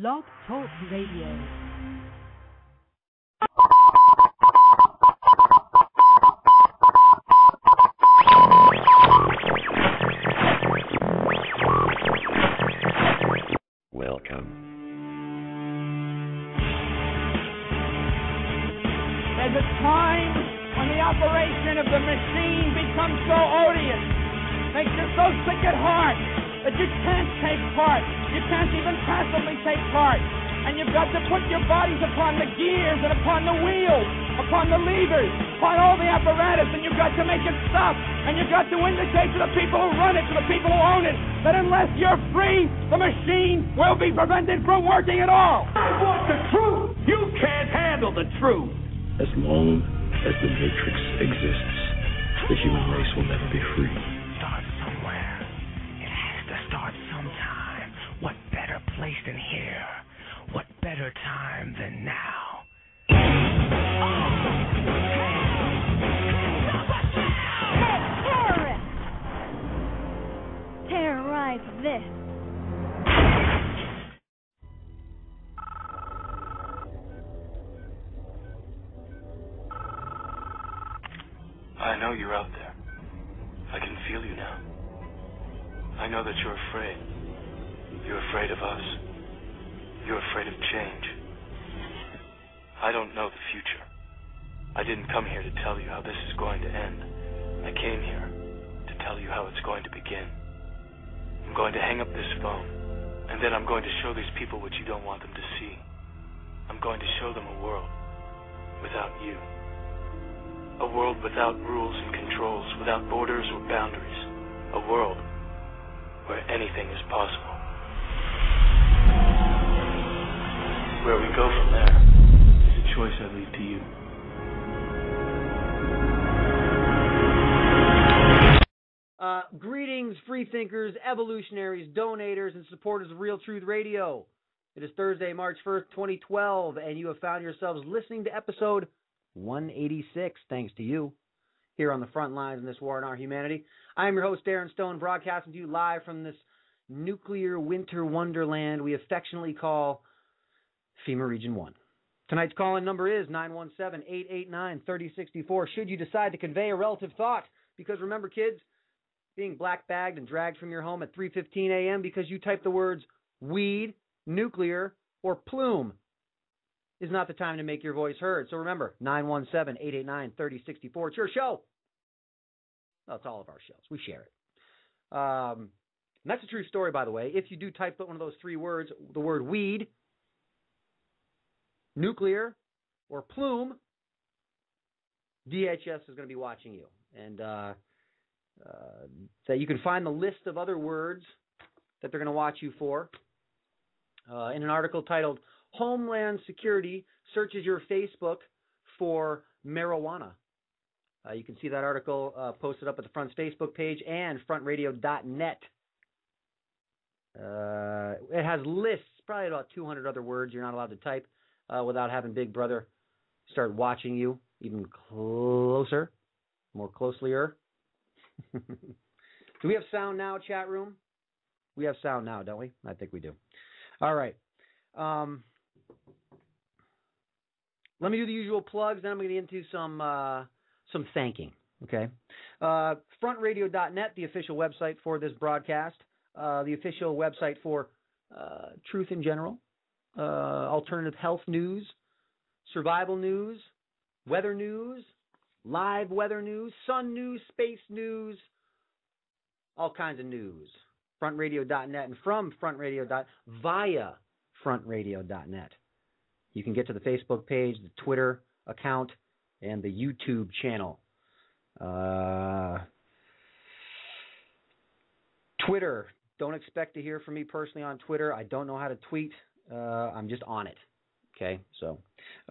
Blog Talk Radio. Welcome. There's a time when the operation of the machine becomes so odious, makes you so sick at heart that you can't take part. You can't even passively take part. And you've got to put your bodies upon the gears and upon the wheels, upon the levers, upon all the apparatus, and you've got to make it stop. And you've got to indicate to the people who run it, to the people who own it, that unless you're free, the machine will be prevented from working at all. I want the truth. You can't handle the truth. As long as the Matrix exists, the human race will never be free. Start somewhere. It has to start sometime. What better place than here? What better time than now? Terrorists! Terrorize this. I know you're out there. I can feel you now. I know that you're afraid. You're afraid of us. You're afraid of change. I don't know the future. I didn't come here to tell you how this is going to end. I came here to tell you how it's going to begin. I'm going to hang up this phone, and then I'm going to show these people what you don't want them to see. I'm going to show them a world without you. A world without rules and controls, without borders or boundaries. A world where anything is possible. Where we go from there is a choice I leave to you. Greetings, free thinkers, evolutionaries, donators, and supporters of Real Truth Radio. It is Thursday, March 1st, 2012, and you have found yourselves listening to episode 186, thanks to you, here on the front lines in this war on our humanity. I am your host, Darren Stone, broadcasting to you live from this nuclear winter wonderland we affectionately call FEMA Region 1. Tonight's call-in number is 917-889-3064, should you decide to convey a relative thought. Because remember, kids, being black-bagged and dragged from your home at 3:15 a.m. because you typed the words weed, nuclear, or plume is not the time to make your voice heard. So remember, 917-889-3064. It's your show. Well, it's all of our shows. We share it. And that's a true story, by the way. If you do type one of those three words, the word weed, nuclear, or plume, DHS is going to be watching you. And that you can find the list of other words that they're going to watch you for in an article titled Homeland Security Searches Your Facebook for Marijuana. You can see that article posted up at the Front's Facebook page and frontradio.net. It has lists, probably about 200 other words you're not allowed to type without having Big Brother start watching you even closer, more closelier. Do we have sound now, chat room? We have sound now, don't we? I think we do. All right. Let me do the usual plugs, then I'm going to get into some thanking, okay? Frontradio.net, the official website for this broadcast, the official website for truth in general, alternative health news, survival news, weather news, live weather news, sun news, space news, all kinds of news. Frontradio.net and from via frontradio.net. You can get to the Facebook page, the Twitter account, and the YouTube channel. Twitter. Don't expect to hear from me personally on Twitter. I don't know how to tweet. I'm just on it. Okay, so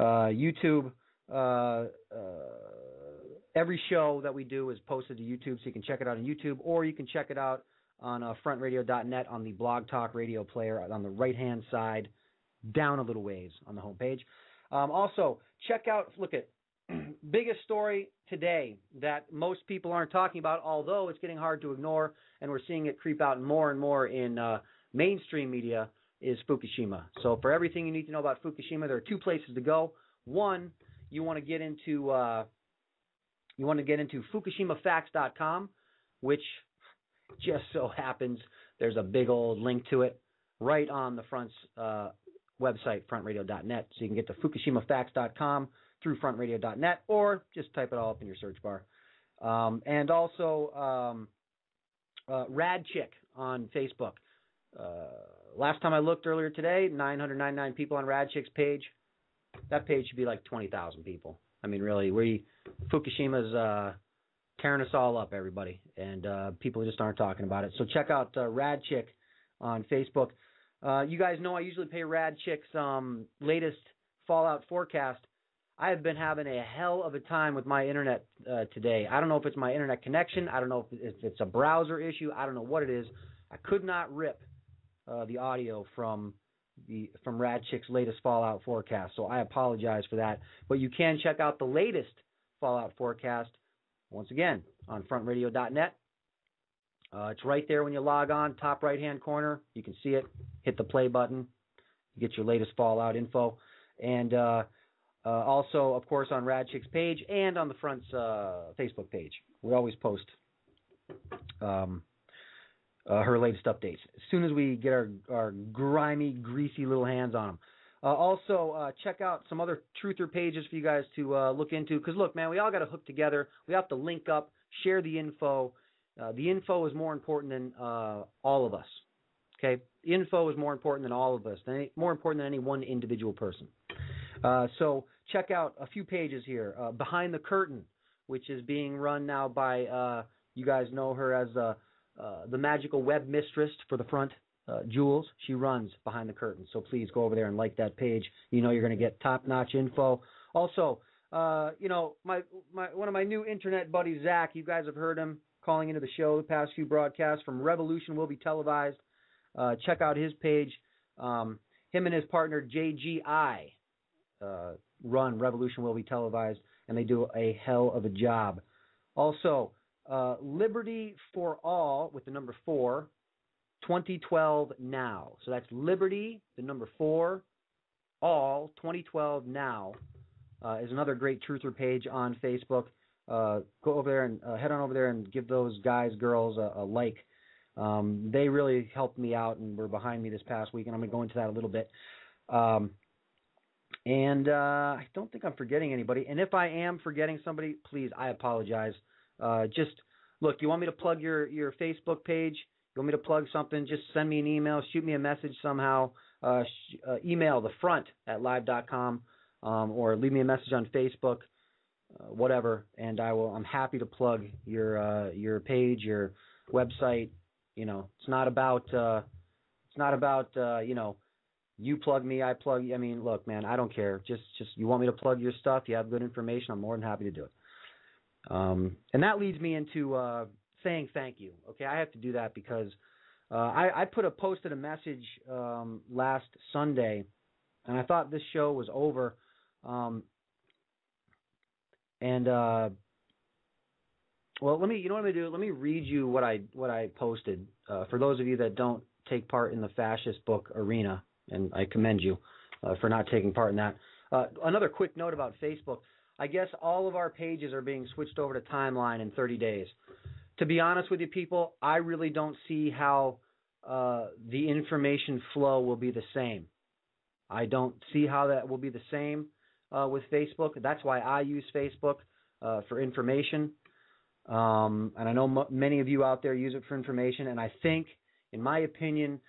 YouTube. Every show that we do is posted to YouTube, so you can check it out on YouTube, or you can check it out on frontradio.net on the Blog Talk Radio player on the right-hand side, down a little ways on the homepage. Also, check out, look at, biggest story today that most people aren't talking about, although it's getting hard to ignore, and we're seeing it creep out more and more in mainstream media, is Fukushima. So for everything you need to know about Fukushima, there are two places to go. One, you want to get into FukushimaFacts.com, which just so happens there's a big old link to it right on the Front's website, frontradio.net. So you can get to FukushimaFacts.com through frontradio.net, or just type it all up in your search bar. And also Rad Chick on Facebook. Last time I looked earlier today, 999 people on Rad Chick's page. That page should be like 20,000 people. I mean, really, Fukushima's tearing us all up, everybody, and people just aren't talking about it. So check out Rad Chick on Facebook. You guys know I usually pay Rad Chick's latest fallout forecast. I have been having a hell of a time with my internet today. I don't know if it's my internet connection. I don't know if it's a browser issue. I don't know what it is. I could not rip the audio from Rad Chick's latest fallout forecast, so I apologize for that. But you can check out the latest fallout forecast, once again, on frontradio.net. It's right there when you log on, top right-hand corner. You can see it. Hit the play button. You get your latest fallout info. And also, of course, on Rad Chick's page and on the Front's Facebook page. We always post her latest updates as soon as we get our grimy, greasy little hands on them. Also, check out some other truther pages for you guys to look into. Because, look, man, we all got to hook together. We have to link up, share the info. The info is more important than all of us. Okay? The info is more important than all of us, more important than any one individual person. So check out a few pages here. Behind the Curtain, which is being run now by, you guys know her as the magical web mistress for the Front, Jules. She runs Behind the Curtain. So please go over there and like that page. You know you're going to get top-notch info. Also, you know, one of my new internet buddies, Zach, you guys have heard him calling into the show the past few broadcasts from Revolution Will Be Televised. Check out his page. Him and his partner, JGI, run Revolution Will Be Televised, and they do a hell of a job. Also, Liberty for All, with the number 4, 2012 Now. So that's Liberty, the number 4, All, 2012 Now, is another great truther page on Facebook. Go over there and head on over there and give those guys, girls a like. They really helped me out and were behind me this past week, and I'm going to go into that a little bit. And I don't think I'm forgetting anybody. And if I am forgetting somebody, please, I apologize. Just, look, you want me to plug your Facebook page? You want me to plug something? Just send me an email, shoot me a message somehow. Email thefront@live.com, or leave me a message on Facebook, whatever, and I'm happy to plug your page, your website. You know, it's not about you know, you plug me, I plug you. I mean, look, man, I don't care. Just you want me to plug your stuff, you have good information, I'm more than happy to do it. And that leads me into saying thank you. Okay, I have to do that because I posted a message last Sunday, and I thought this show was over. Well, you know what I'm gonna do? Let me read you what I posted. For those of you that don't take part in the fascist book arena, and I commend you for not taking part in that. Another quick note about Facebook. I guess all of our pages are being switched over to Timeline in 30 days. To be honest with you people, I really don't see how the information flow will be the same. I don't see how that will be the same with Facebook. That's why I use Facebook for information. And I know many of you out there use it for information. And I think, in my opinion,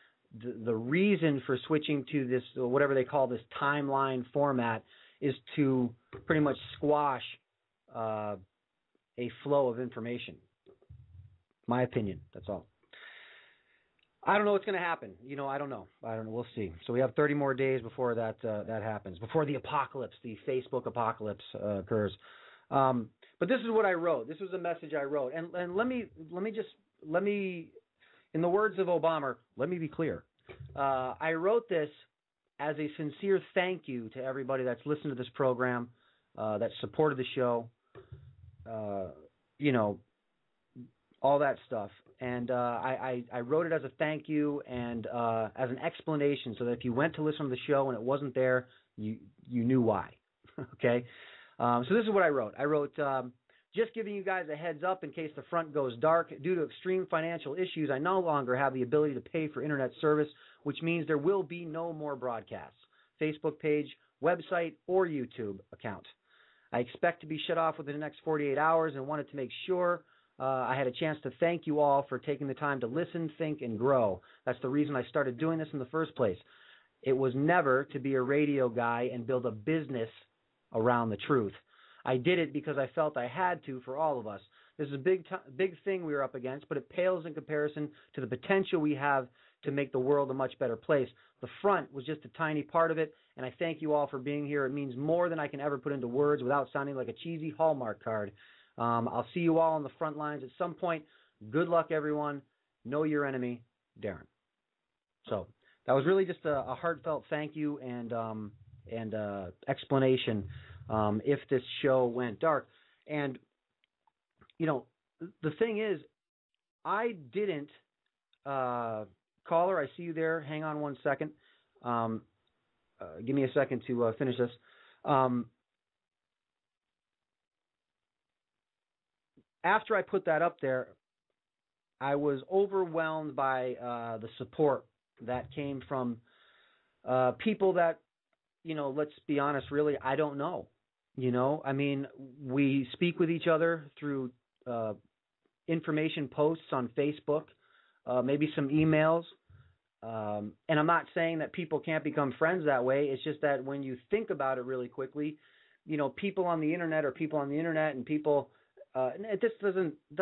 the reason for switching to this, whatever they call this timeline format, is to pretty much squash a flow of information. My opinion, that's all. I don't know what's going to happen. You know, I don't know. We'll see. So we have 30 more days before that happens, before the apocalypse, the Facebook apocalypse occurs. But this is what I wrote. This was a message I wrote. And let me, in the words of Obama, let me be clear. I wrote this as a sincere thank you to everybody that's listened to this program, that supported the show. You know, all that stuff. And I wrote it as a thank you and as an explanation, so that if you went to listen to the show and it wasn't there, you knew why. Okay? So this is what I wrote. I wrote, just giving you guys a heads up in case the front goes dark. Due to extreme financial issues, I no longer have the ability to pay for internet service, which means there will be no more broadcasts, Facebook page, website, or YouTube account. I expect to be shut off within the next 48 hours and wanted to make sure I had a chance to thank you all for taking the time to listen, think, and grow. That's the reason I started doing this in the first place. It was never to be a radio guy and build a business around the truth. I did it because I felt I had to for all of us. This is a big thing we were up against, but it pales in comparison to the potential we have to make the world a much better place. The front was just a tiny part of it, and I thank you all for being here. It means more than I can ever put into words without sounding like a cheesy Hallmark card. I'll see you all on the front lines at some point. Good luck, everyone. Know your enemy, Darren. So that was really just a heartfelt thank you and explanation if this show went dark. And, you know, the thing is, I didn't, caller, I see you there. Hang on one second. Give me a second to finish this. After I put that up there, I was overwhelmed by the support that came from people that, you know, let's be honest, really, I don't know. You know, I mean, we speak with each other through information posts on Facebook, maybe some emails. And I'm not saying that people can't become friends that way. It's just that when you think about it really quickly, you know, people on the internet are people on the internet, and people, that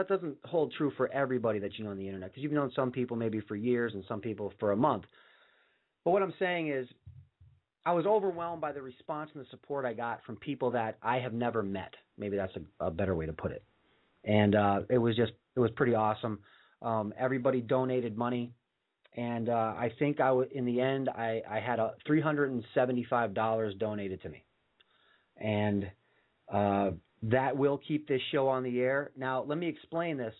doesn't hold true for everybody that you know on the internet, because you've known some people maybe for years and some people for a month. But what I'm saying is, I was overwhelmed by the response and the support I got from people that I have never met. Maybe that's a better way to put it. And it was pretty awesome. Everybody donated money, and I think in the end I had $375 donated to me, and that will keep this show on the air. Now, let me explain this.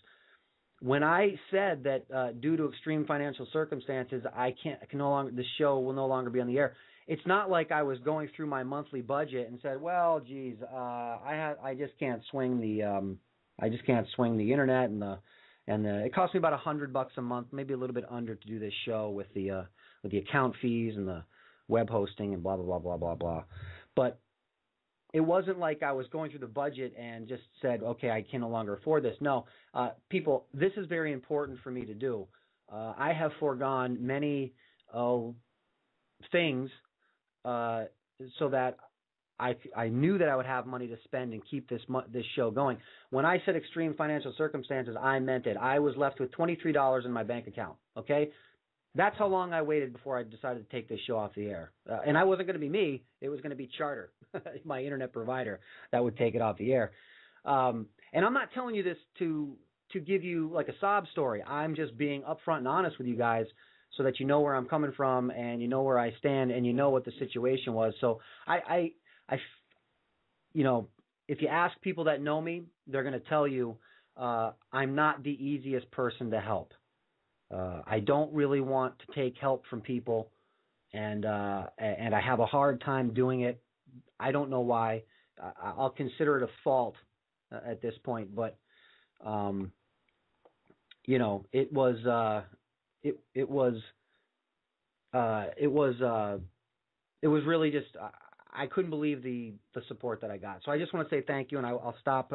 When I said that due to extreme financial circumstances, this show will no longer be on the air. It's not like I was going through my monthly budget and said, well, geez, I just can't swing the internet and it cost me about $100 a month, maybe a little bit under, to do this show with the account fees and the web hosting and blah blah blah blah blah blah. But it wasn't like I was going through the budget and just said, okay, I can no longer afford this. No, people, this is very important for me to do. I have foregone many things so that I knew that I would have money to spend and keep this show going. When I said extreme financial circumstances, I meant it. I was left with $23 in my bank account, okay? That's how long I waited before I decided to take this show off the air. And I wasn't going to be me. It was going to be Charter, my internet provider, that would take it off the air. And I'm not telling you this to give you like a sob story. I'm just being upfront and honest with you guys, so that you know where I'm coming from and you know where I stand and you know what the situation was. So I you know, if you ask people that know me, they're going to tell you I'm not the easiest person to help. I don't really want to take help from people, and I have a hard time doing it. I don't know why. I'll consider it a fault at this point, but you know, it was really just I couldn't believe the support that I got. So I just want to say thank you, and I'll stop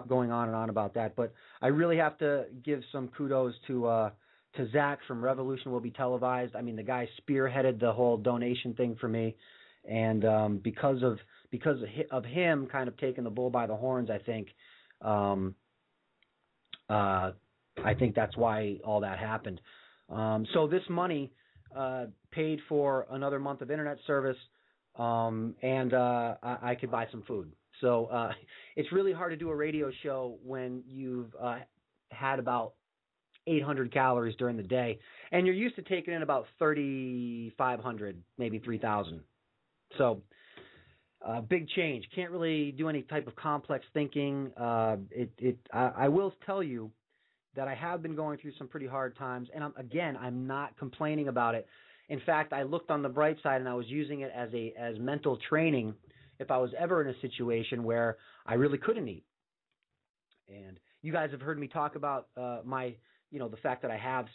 going on and on about that. But I really have to give some kudos to Zach from Revolution Will Be Televised. I mean, the guy spearheaded the whole donation thing for me, and because of him kind of taking the bull by the horns, I think that's why all that happened. So this money paid for another month of internet service, and I could buy some food. So it's really hard to do a radio show when you've had about 800 calories during the day, and you're used to taking in about 3,500, maybe 3,000. So big change. Can't really do any type of complex thinking. I will tell you that I have been going through some pretty hard times, and I'm not complaining about it. In fact, I looked on the bright side, and I was using it as mental training if I was ever in a situation where I really couldn't eat. And you guys have heard me talk about the fact that I have,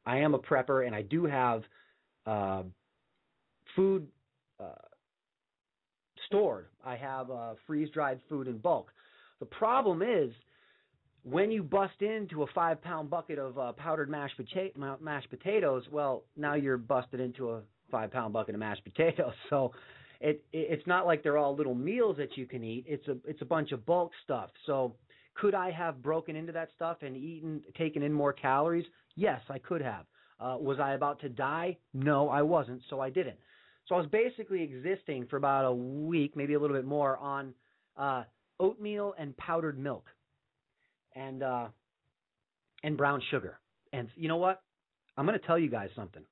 I am a prepper, and I do have food stored. I have freeze-dried food in bulk. The problem is, when you bust into a 5-pound bucket of powdered mashed potatoes, well, now you're busted into a 5-pound bucket of mashed potatoes. So it's not like they're all little meals that you can eat. It's a bunch of bulk stuff. So could I have broken into that stuff and taken in more calories? Yes, I could have. Was I about to die? No, I wasn't, so I didn't. So I was basically existing for about a week, maybe a little bit more, on oatmeal and powdered milk and brown sugar. And you know what? I'm going to tell you guys something.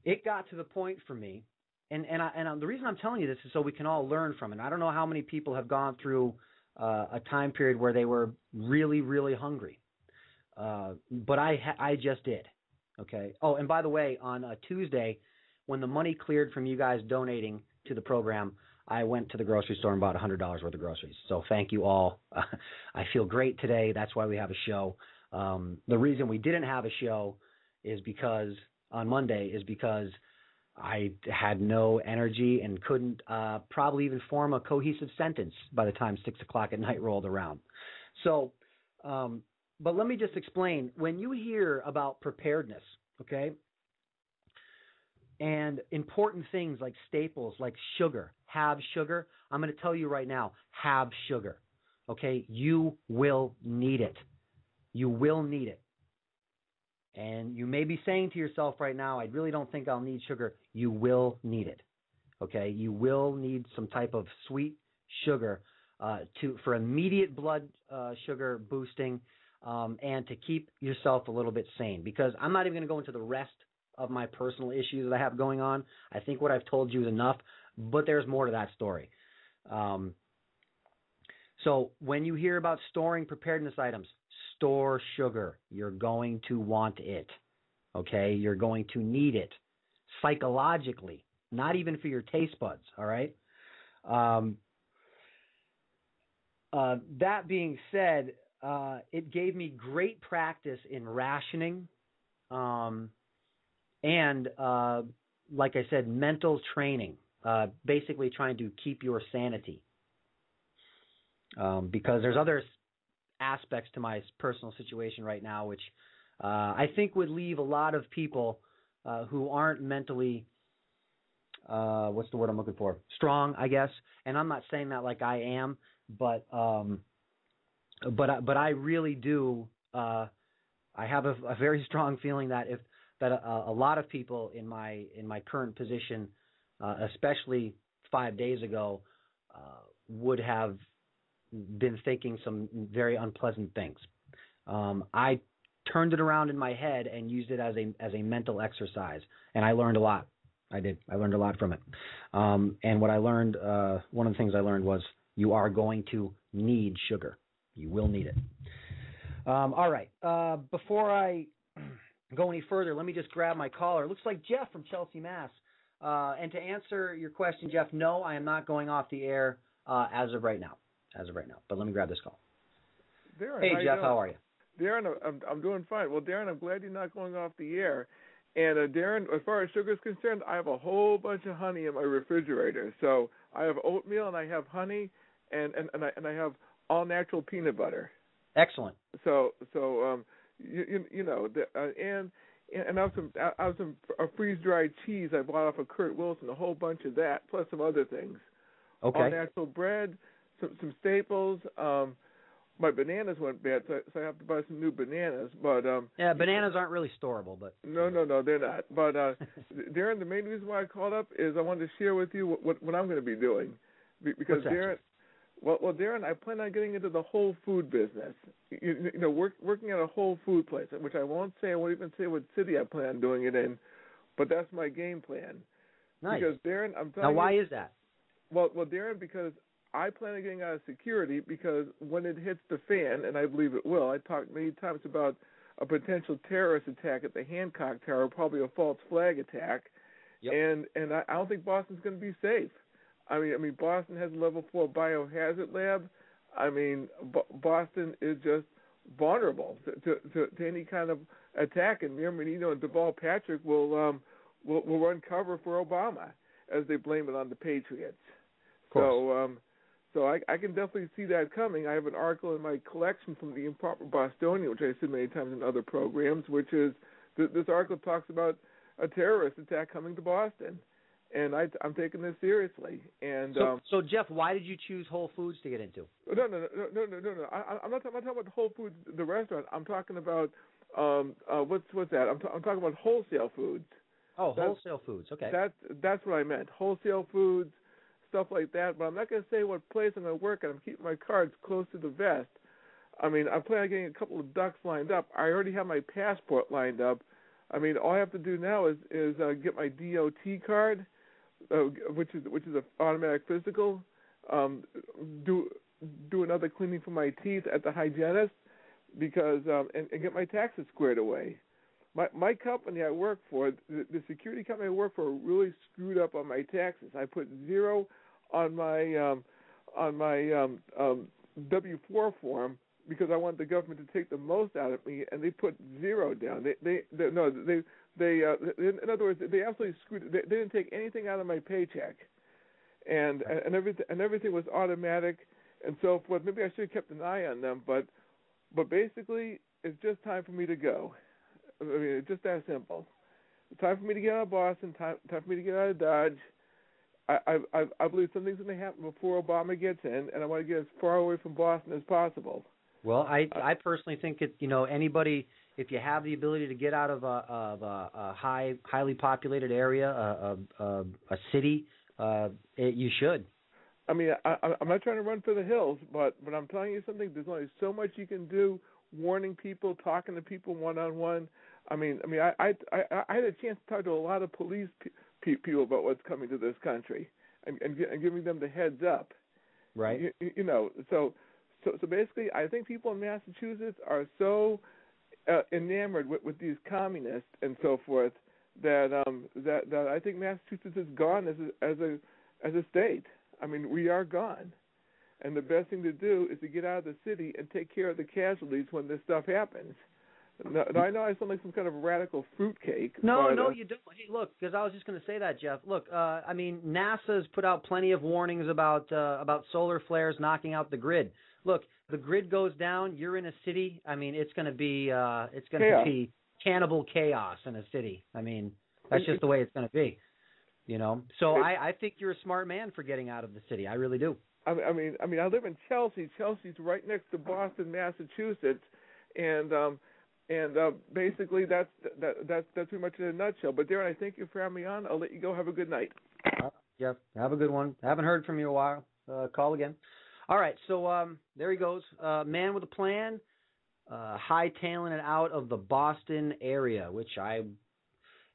It got to the point for me, and the reason I'm telling you this is so we can all learn from it. I don't know how many people have gone through a time period where they were really, really hungry, but I just did. Okay. Oh, and by the way, on a Tuesday, when the money cleared from you guys donating to the program, I went to the grocery store and bought $100 worth of groceries. So thank you all. I feel great today. That's why we have a show. The reason we didn't have a show on Monday is because I had no energy and couldn't probably even form a cohesive sentence by the time 6 o'clock at night rolled around. So, but let me just explain. When you hear about preparedness, okay, and important things like staples, like sugar, have sugar, I'm going to tell you right now, have sugar, okay? You will need it. You will need it. And you may be saying to yourself right now, I really don't think I'll need sugar. You will need it, okay? You will need some type of sweet sugar for immediate blood sugar boosting and to keep yourself a little bit sane. Because I'm not even going to go into the rest of my personal issues that I have going on. I think what I've told you is enough, but there's more to that story. So when you hear about storing preparedness items, store sugar. You're going to want it, okay? You're going to need it psychologically, not even for your taste buds, all right? That being said, it gave me great practice in rationing and, like I said, mental training, basically trying to keep your sanity. Because there's other aspects to my personal situation right now, which I think would leave a lot of people who aren't mentally, what's the word I'm looking for? Strong, I guess. And I'm not saying that like I am, but I really do. I have a very strong feeling that a lot of people in my current position, especially 5 days ago, would have been thinking some very unpleasant things. I turned it around in my head and used it as a mental exercise, and I learned a lot. I did. I learned a lot from it. And what I learned, one of the things I learned was you are going to need sugar. You will need it. All right. Before I go any further, let me just grab my caller. It looks like Jeff from Chelsea, Mass. And to answer your question, Jeff, no, I am not going off the air as of right now. But let me grab this call. Darren, hey, Jeff, how are you? Darren, I'm doing fine. Well, Darren, I'm glad you're not going off the air. And Darren, as far as sugar is concerned, I have a whole bunch of honey in my refrigerator. So I have oatmeal and I have honey and I have all natural peanut butter. Excellent. So you know, and I have some freeze dried cheese I bought off of Kurt Wilson, a whole bunch of that, plus some other things. Okay. All natural bread. Some staples. My bananas went bad, so I have to buy some new bananas. But yeah, bananas aren't really storable, but no, they're not. But Darren, the main reason why I called up is I wanted to share with you what I'm going to be doing, because Darren, well, Darren, I plan on getting into the whole food business. You know, working at a whole food place, which I won't even say what city I plan on doing it in, but that's my game plan. Nice. Because Darren, I'm telling you. Now, why is that? Well, Darren, because I plan on getting out of security because when it hits the fan, and I believe it will, I talked many times about a potential terrorist attack at the Hancock Tower, probably a false flag attack, and I don't think Boston's going to be safe. I mean, Boston has a level 4 biohazard lab. I mean, Boston is just vulnerable to any kind of attack. And Deval Patrick will run cover for Obama as they blame it on the Patriots. So I can definitely see that coming. I have an article in my collection from the Improper Bostonian, which I said many times in other programs, which is this article talks about a terrorist attack coming to Boston, and I'm taking this seriously. And so Jeff, why did you choose Whole Foods to get into? No. I'm not talking about Whole Foods, the restaurant. I'm talking about what's that? I'm talking about wholesale foods. Oh, wholesale foods. Okay. That's what I meant. Wholesale foods, stuff like that. But I'm not going to say what place I'm going to work at. I'm keeping my cards close to the vest. I mean, I plan on getting a couple of ducks lined up. I already have my passport lined up. I mean, all I have to do now is get my DOT card, which is an automatic physical. Do another cleaning for my teeth at the hygienist because and get my taxes squared away. My company I work for, the security company I work for, really screwed up on my taxes. I put 0 on my W-4 form because I wanted the government to take the most out of me, and they put 0 down. In other words, they absolutely screwed. They didn't take anything out of my paycheck, and everything was automatic and so forth. Maybe I should have kept an eye on them, but basically, it's just time for me to go. I mean, it's just that simple. It's time for me to get out of Boston. Time for me to get out of Dodge. I believe something's going to happen before Obama gets in, and I want to get as far away from Boston as possible. Well, I personally think anybody, if you have the ability to get out of a highly populated area, a city, you should. I mean, I'm not trying to run for the hills, but I'm telling you something. There's only so much you can do. Warning people, talking to people one-on-one. I had a chance to talk to a lot of police people about what's coming to this country and giving them the heads up. Right. So basically, I think people in Massachusetts are so enamored with these communists and so forth that I think Massachusetts is gone as a state. I mean, we are gone. And the best thing to do is to get out of the city and take care of the casualties when this stuff happens. Now, I know I sound like some kind of radical fruitcake. No, you don't. Hey, look, because I was just going to say that, Jeff. Look, I mean, NASA's put out plenty of warnings about solar flares knocking out the grid. Look, the grid goes down. You're in a city. I mean, it's going to be be cannibal chaos in a city. I mean, that's just the way it's going to be. So I think you're a smart man for getting out of the city. I really do. I mean, I live in Chelsea. Chelsea's right next to Boston, Massachusetts, and basically that's pretty much in a nutshell. But Darren, I thank you for having me on. I'll let you go. Have a good night. Jeff, have a good one. Haven't heard from you in a while. Call again. All right, so there he goes. Man with a plan, hightailing it out of the Boston area, which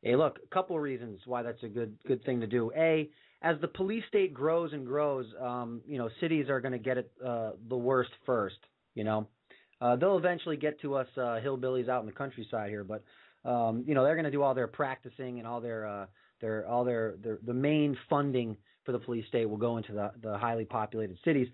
hey, look, a couple of reasons why that's a good thing to do. A, as the police state grows and grows, cities are going to get it the worst first. They'll eventually get to us hillbillies out in the countryside here, but they're going to do all their practicing and all the main funding for the police state will go into the highly populated cities.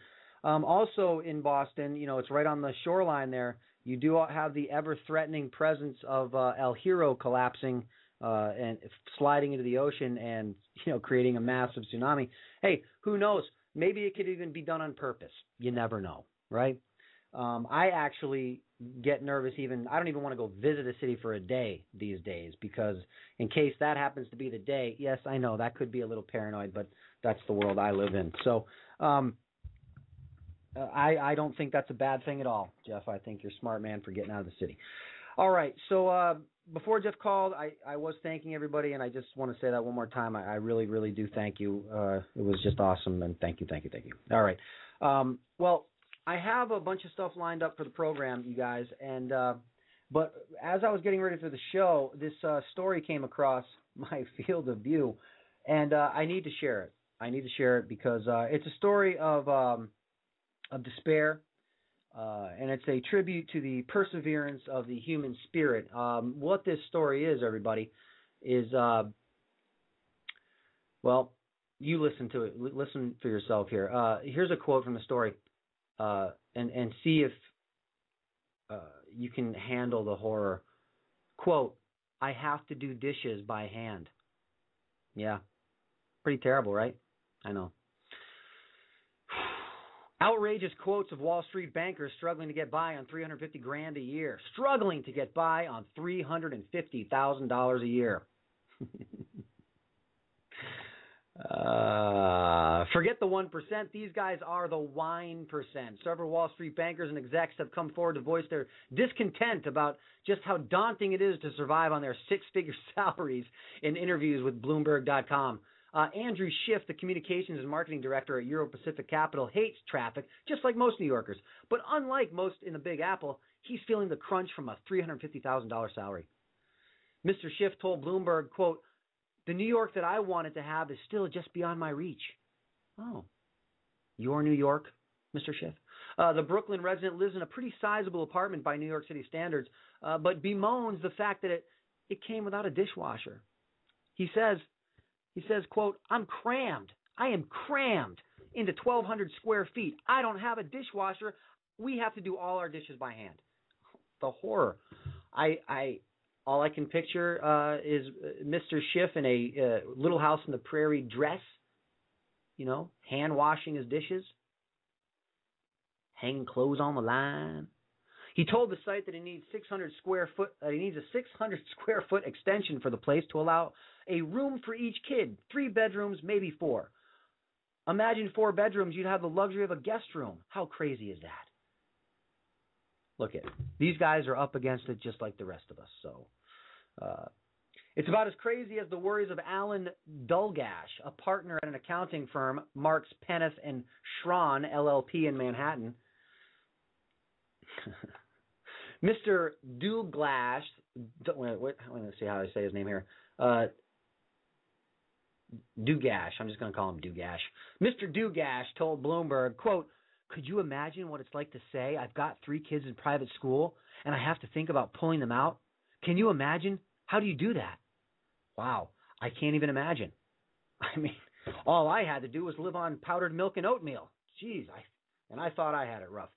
Also in Boston, it's right on the shoreline there. You do have the ever-threatening presence of El Hierro collapsing and sliding into the ocean and creating a massive tsunami. Hey, who knows? Maybe it could even be done on purpose. You never know, right? I actually get nervous I don't even want to go visit a city for a day these days because in case that happens to be the day, yes, I know that could be a little paranoid, but that's the world I live in. So I don't think that's a bad thing at all, Jeff. I think you're a smart man for getting out of the city. All right, so before Jeff called, I was thanking everybody, and I just want to say that one more time. I really, really do thank you. It was just awesome, and thank you. All right. Well, I have a bunch of stuff lined up for the program, you guys, and but as I was getting ready for the show, this story came across my field of view, And I need to share it. I need to share it because it's a story of despair, and it's a tribute to the perseverance of the human spirit. What this story is, everybody, is, well, you listen to it. Listen for yourself here. Here's a quote from the story, and see if you can handle the horror. Quote, "I have to do dishes by hand." Yeah. Pretty terrible, right? I know. Outrageous quotes of Wall Street bankers struggling to get by on $350,000 a year. Struggling to get by on $350,000 a year. Forget the 1%. These guys are the wine percent. Several Wall Street bankers and execs have come forward to voice their discontent about just how daunting it is to survive on their six-figure salaries in interviews with Bloomberg.com. Andrew Schiff, the communications and marketing director at Euro Pacific Capital, hates traffic, just like most New Yorkers. But unlike most in the Big Apple, he's feeling the crunch from a $350,000 salary. Mr. Schiff told Bloomberg, quote, "The New York that I wanted to have is still just beyond my reach." Oh, your New York, Mr. Schiff? The Brooklyn resident lives in a pretty sizable apartment by New York City standards, but bemoans the fact that it came without a dishwasher. He says, quote, "I'm crammed. I am crammed into 1,200 square feet. I don't have a dishwasher. We have to do all our dishes by hand." The horror. All I can picture is Mr. Schiff in a Little House on the Prairie dress, hand washing his dishes, hanging clothes on the line. He told the site that he needs 600 square foot. He needs a 600 square foot extension for the place to allow a room for each kid, 3 bedrooms, maybe 4. Imagine 4 bedrooms, you'd have the luxury of a guest room. How crazy is that? Look at it. These guys are up against it just like the rest of us. So it's about as crazy as the worries of Alan Dulgash, a partner at an accounting firm, Marks, Peneth and Schron, LLP in Manhattan. Mr. Duglash, let me see how I say his name here. Dugash, I'm just going to call him Dugash. Mr. Dugash told Bloomberg, quote, "Could you imagine what it's like to say, I've got 3 kids in private school and I have to think about pulling them out? Can you imagine? How do you do that? Wow, I can't even imagine. I mean, all I had to do was live on powdered milk and oatmeal. Jeez, I thought I had it rough."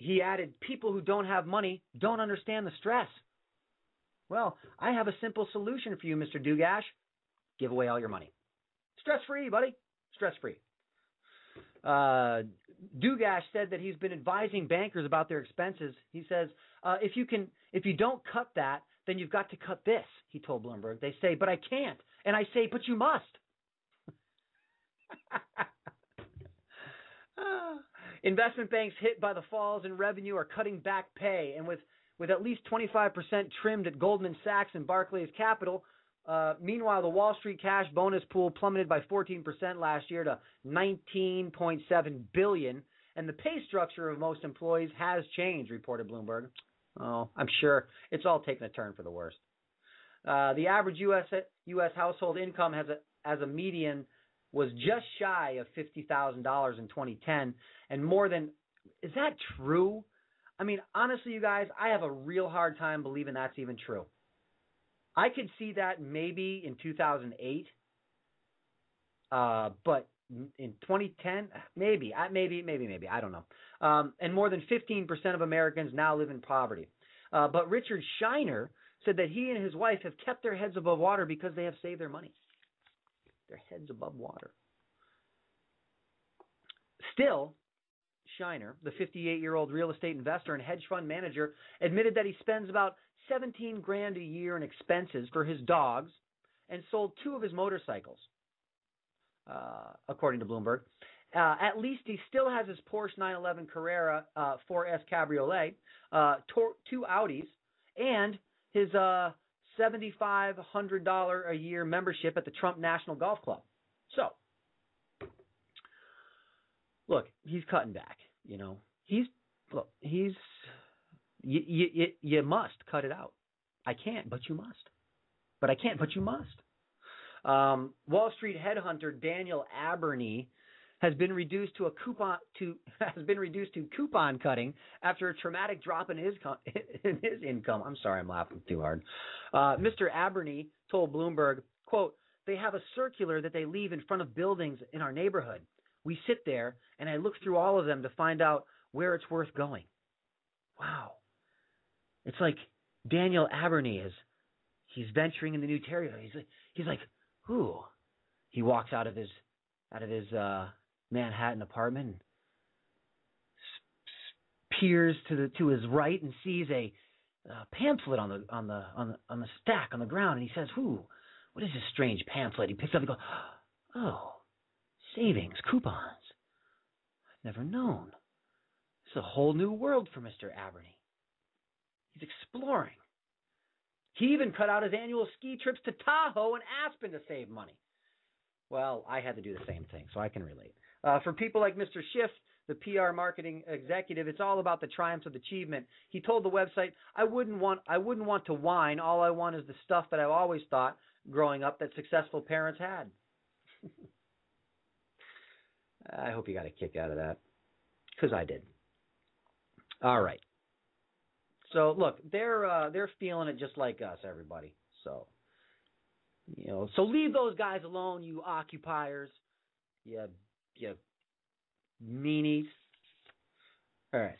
He added, "People who don't have money don't understand the stress." Well, I have a simple solution for you, Mr. Dugash. Give away all your money. Stress-free, buddy. Stress-free. Dugash said that he's been advising bankers about their expenses. He says, if you don't cut that, then you've got to cut this, he told Bloomberg. They say, "But I can't." And I say, "But you must." Investment banks hit by the falls in revenue are cutting back pay, and with at least 25% trimmed at Goldman Sachs and Barclays Capital. Meanwhile, the Wall Street cash bonus pool plummeted by 14% last year to $19.7 billion, and the pay structure of most employees has changed, reported Bloomberg. Oh, I'm sure it's all taken a turn for the worst. The average U.S. household income as a median was just shy of $50,000 in 2010, and more than, is that true? I mean, honestly, you guys, I have a real hard time believing that's even true. I could see that maybe in 2008, but in 2010, maybe, I don't know. And more than 15% of Americans now live in poverty. But Richard Shiner said that he and his wife have kept their heads above water because they have saved their money. Their heads above water. Still, Shiner, the 58-year-old real estate investor and hedge fund manager, admitted that he spends about $17,000 a year in expenses for his dogs and sold 2 of his motorcycles, according to Bloomberg. At least he still has his Porsche 911 Carrera 4S Cabriolet, 2 Audis, and his $7,500 a year membership at the Trump National Golf Club. So, look, he's cutting back. You must cut it out. I can't, but you must. But I can't, but you must. Wall Street headhunter Daniel Aberney has been reduced to coupon cutting after a traumatic drop in his income. I'm sorry, I'm laughing too hard. Mr. Aberney told Bloomberg, quote, "They have a circular that they leave in front of buildings in our neighborhood. We sit there and I look through all of them to find out where it's worth going." Wow. It's like Daniel Aberney he's venturing in the new territory. He's like, ooh. He walks out of his Manhattan apartment and peers to his right and sees a pamphlet on the stack on the ground, and he says, "Ooh, what is this strange pamphlet?" He picks up and goes, "Oh, savings, coupons. I've never known. It's a whole new world for Mr. Aberney. He's exploring. He even cut out his annual ski trips to Tahoe and Aspen to save money." Well, I had to do the same thing, so I can relate. For people like Mr. Schiff, the PR marketing executive, it's all about the triumphs of achievement. He told the website, I wouldn't want to whine. All I want is the stuff that I've always thought growing up that successful parents had." I hope you got a kick out of that, because I did. All right. So look, they're feeling it just like us, everybody. So, so leave those guys alone, you occupiers, you meanies. All right.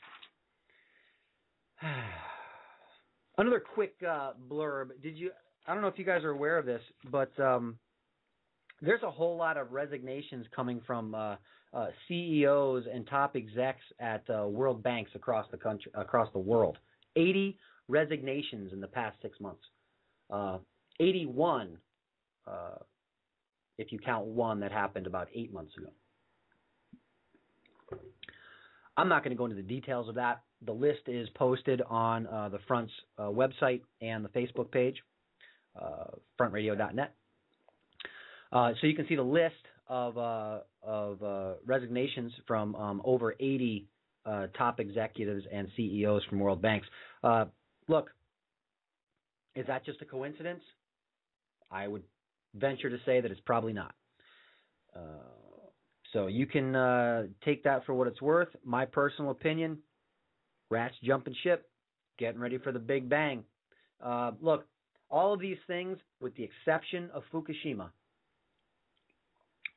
Another quick blurb. I don't know if you guys are aware of this, but there's a whole lot of resignations coming from CEOs and top execs at world banks across the country, across the world. 80 resignations in the past 6 months. 81, if you count one that happened about 8 months ago. I'm not going to go into the details of that. The list is posted on the Front's website and the Facebook page, frontradio.net. So you can see the list of resignations from over 80 top executives and CEOs from world banks. Look, is that just a coincidence? I would venture to say that it's probably not. So you can take that for what it's worth. My personal opinion, rats jumping ship, getting ready for the big bang. Look, all of these things, with the exception of Fukushima,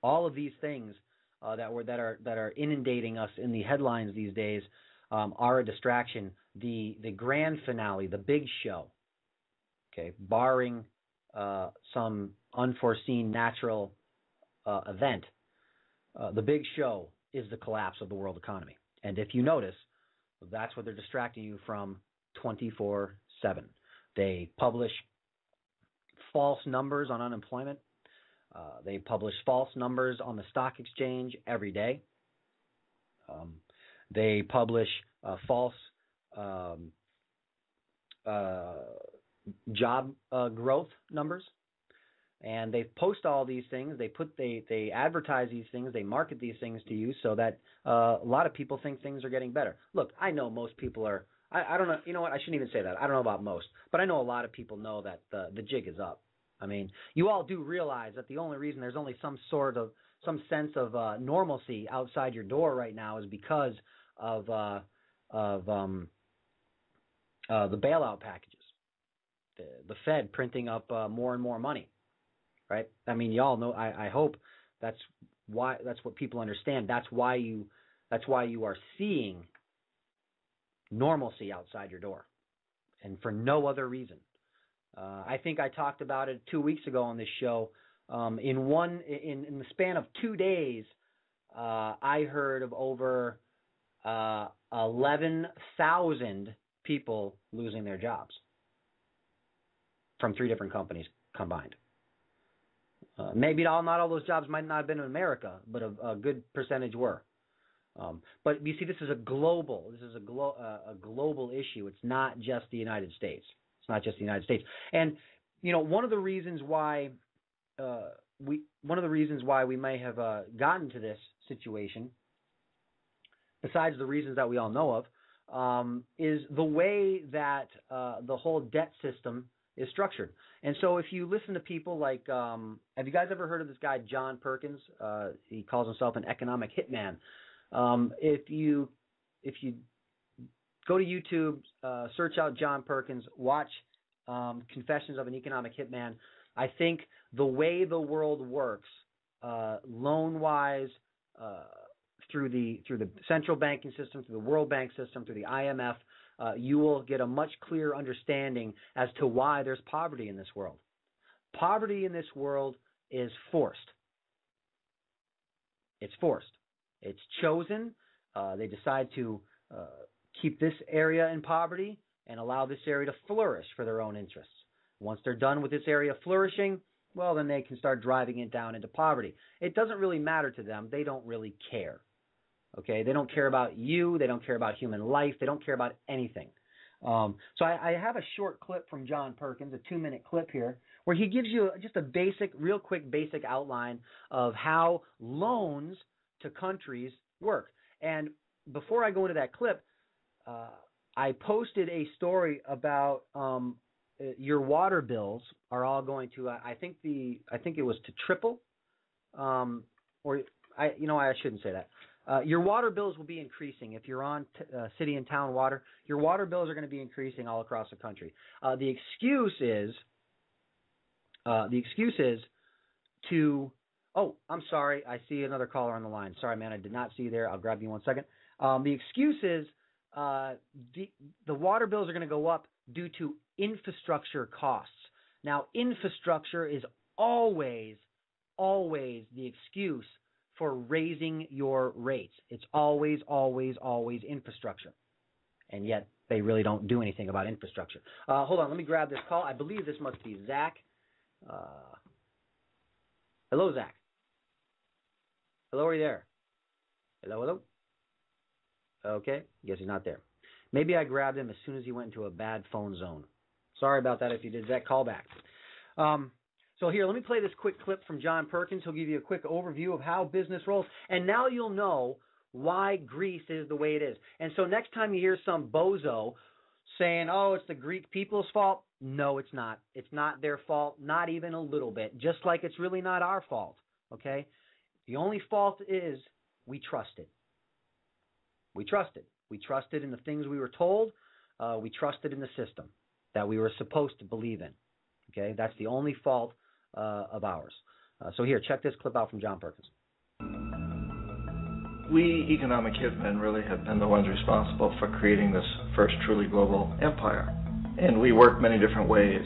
all of these things that are inundating us in the headlines these days are a distraction. The grand finale, the big show, okay, barring some unforeseen natural event, the big show is the collapse of the world economy. And if you notice, that's what they're distracting you from 24/7. They publish false numbers on unemployment. They publish false numbers on the stock exchange every day. They publish false job growth numbers, and they post all these things. They advertise these things. They market these things to you so that a lot of people think things are getting better. Look, I know most people are. I don't know. You know what? I shouldn't even say that. I don't know about most, but I know a lot of people know that the jig is up. I mean, you all do realize that the only reason there's only some sense of normalcy outside your door right now is because of the bailout packages, the Fed printing up more and more money, right? I mean, you all know. I hope that's what people understand. That's why you are seeing normalcy outside your door, and for no other reason. I think I talked about it 2 weeks ago on this show. In the span of 2 days, I heard of over 11,000 people losing their jobs from 3 different companies combined. Maybe not all those jobs might not have been in America, but a good percentage were. But you see, this is a global issue. It's not just the United States. It's not just the United States. And one of the reasons why we may have gotten to this situation, besides the reasons that we all know of, is the way that the whole debt system is structured. And so if you listen to people like, have you guys ever heard of this guy, John Perkins? He calls himself an economic hitman. If you go to YouTube, search out John Perkins, watch Confessions of an Economic Hitman, I think the way the world works, loan-wise, through the central banking system, through the World Bank system, through the IMF, you will get a much clearer understanding as to why there's poverty in this world. Poverty in this world is forced. It's forced. It's chosen. They decide to keep this area in poverty and allow this area to flourish for their own interests. Once they're done with this area flourishing, well, then they can start driving it down into poverty. It doesn't really matter to them. They don't really care. Okay? They don't care about you. They don't care about human life. They don't care about anything. So I have a short clip from John Perkins, a 2-minute clip here, where he gives you just a real quick basic outline of how loans to countries work. And before I go into that clip, I posted a story about your water bills are all going to I think it was to triple, I shouldn't say that. Your water bills will be increasing if you're on city and town water. Your water bills are going to be increasing all across the country. The excuse is to. Oh, I'm sorry. I see another caller on the line. Sorry, man. I did not see you there. I'll grab you 1 second. The excuse is the water bills are going to go up due to infrastructure costs. Now, infrastructure is always the excuse for raising your rates. It's always infrastructure. And yet they really don't do anything about infrastructure. Hold on. Let me grab this call. I believe this must be Zach. Hello, Zach. Hello, are you there? Hello? Okay, guess he's not there. Maybe I grabbed him as soon as he went into a bad phone zone. Sorry about that if you did that. Call back. So here, let me play this quick clip from John Perkins. He'll give you a quick overview of how business rolls. And now you'll know why Greece is the way it is. And so next time you hear some bozo saying, oh, it's the Greek people's fault, no, it's not. It's not their fault, not even a little bit, just like it's really not our fault, okay? The only fault is we trusted. We trusted. We trusted in the things we were told. We trusted in the system that we were supposed to believe in, okay? That's the only fault of ours. So here, check this clip out from John Perkins. We economic hitmen really have been the ones responsible for creating this first truly global empire. And we work many different ways.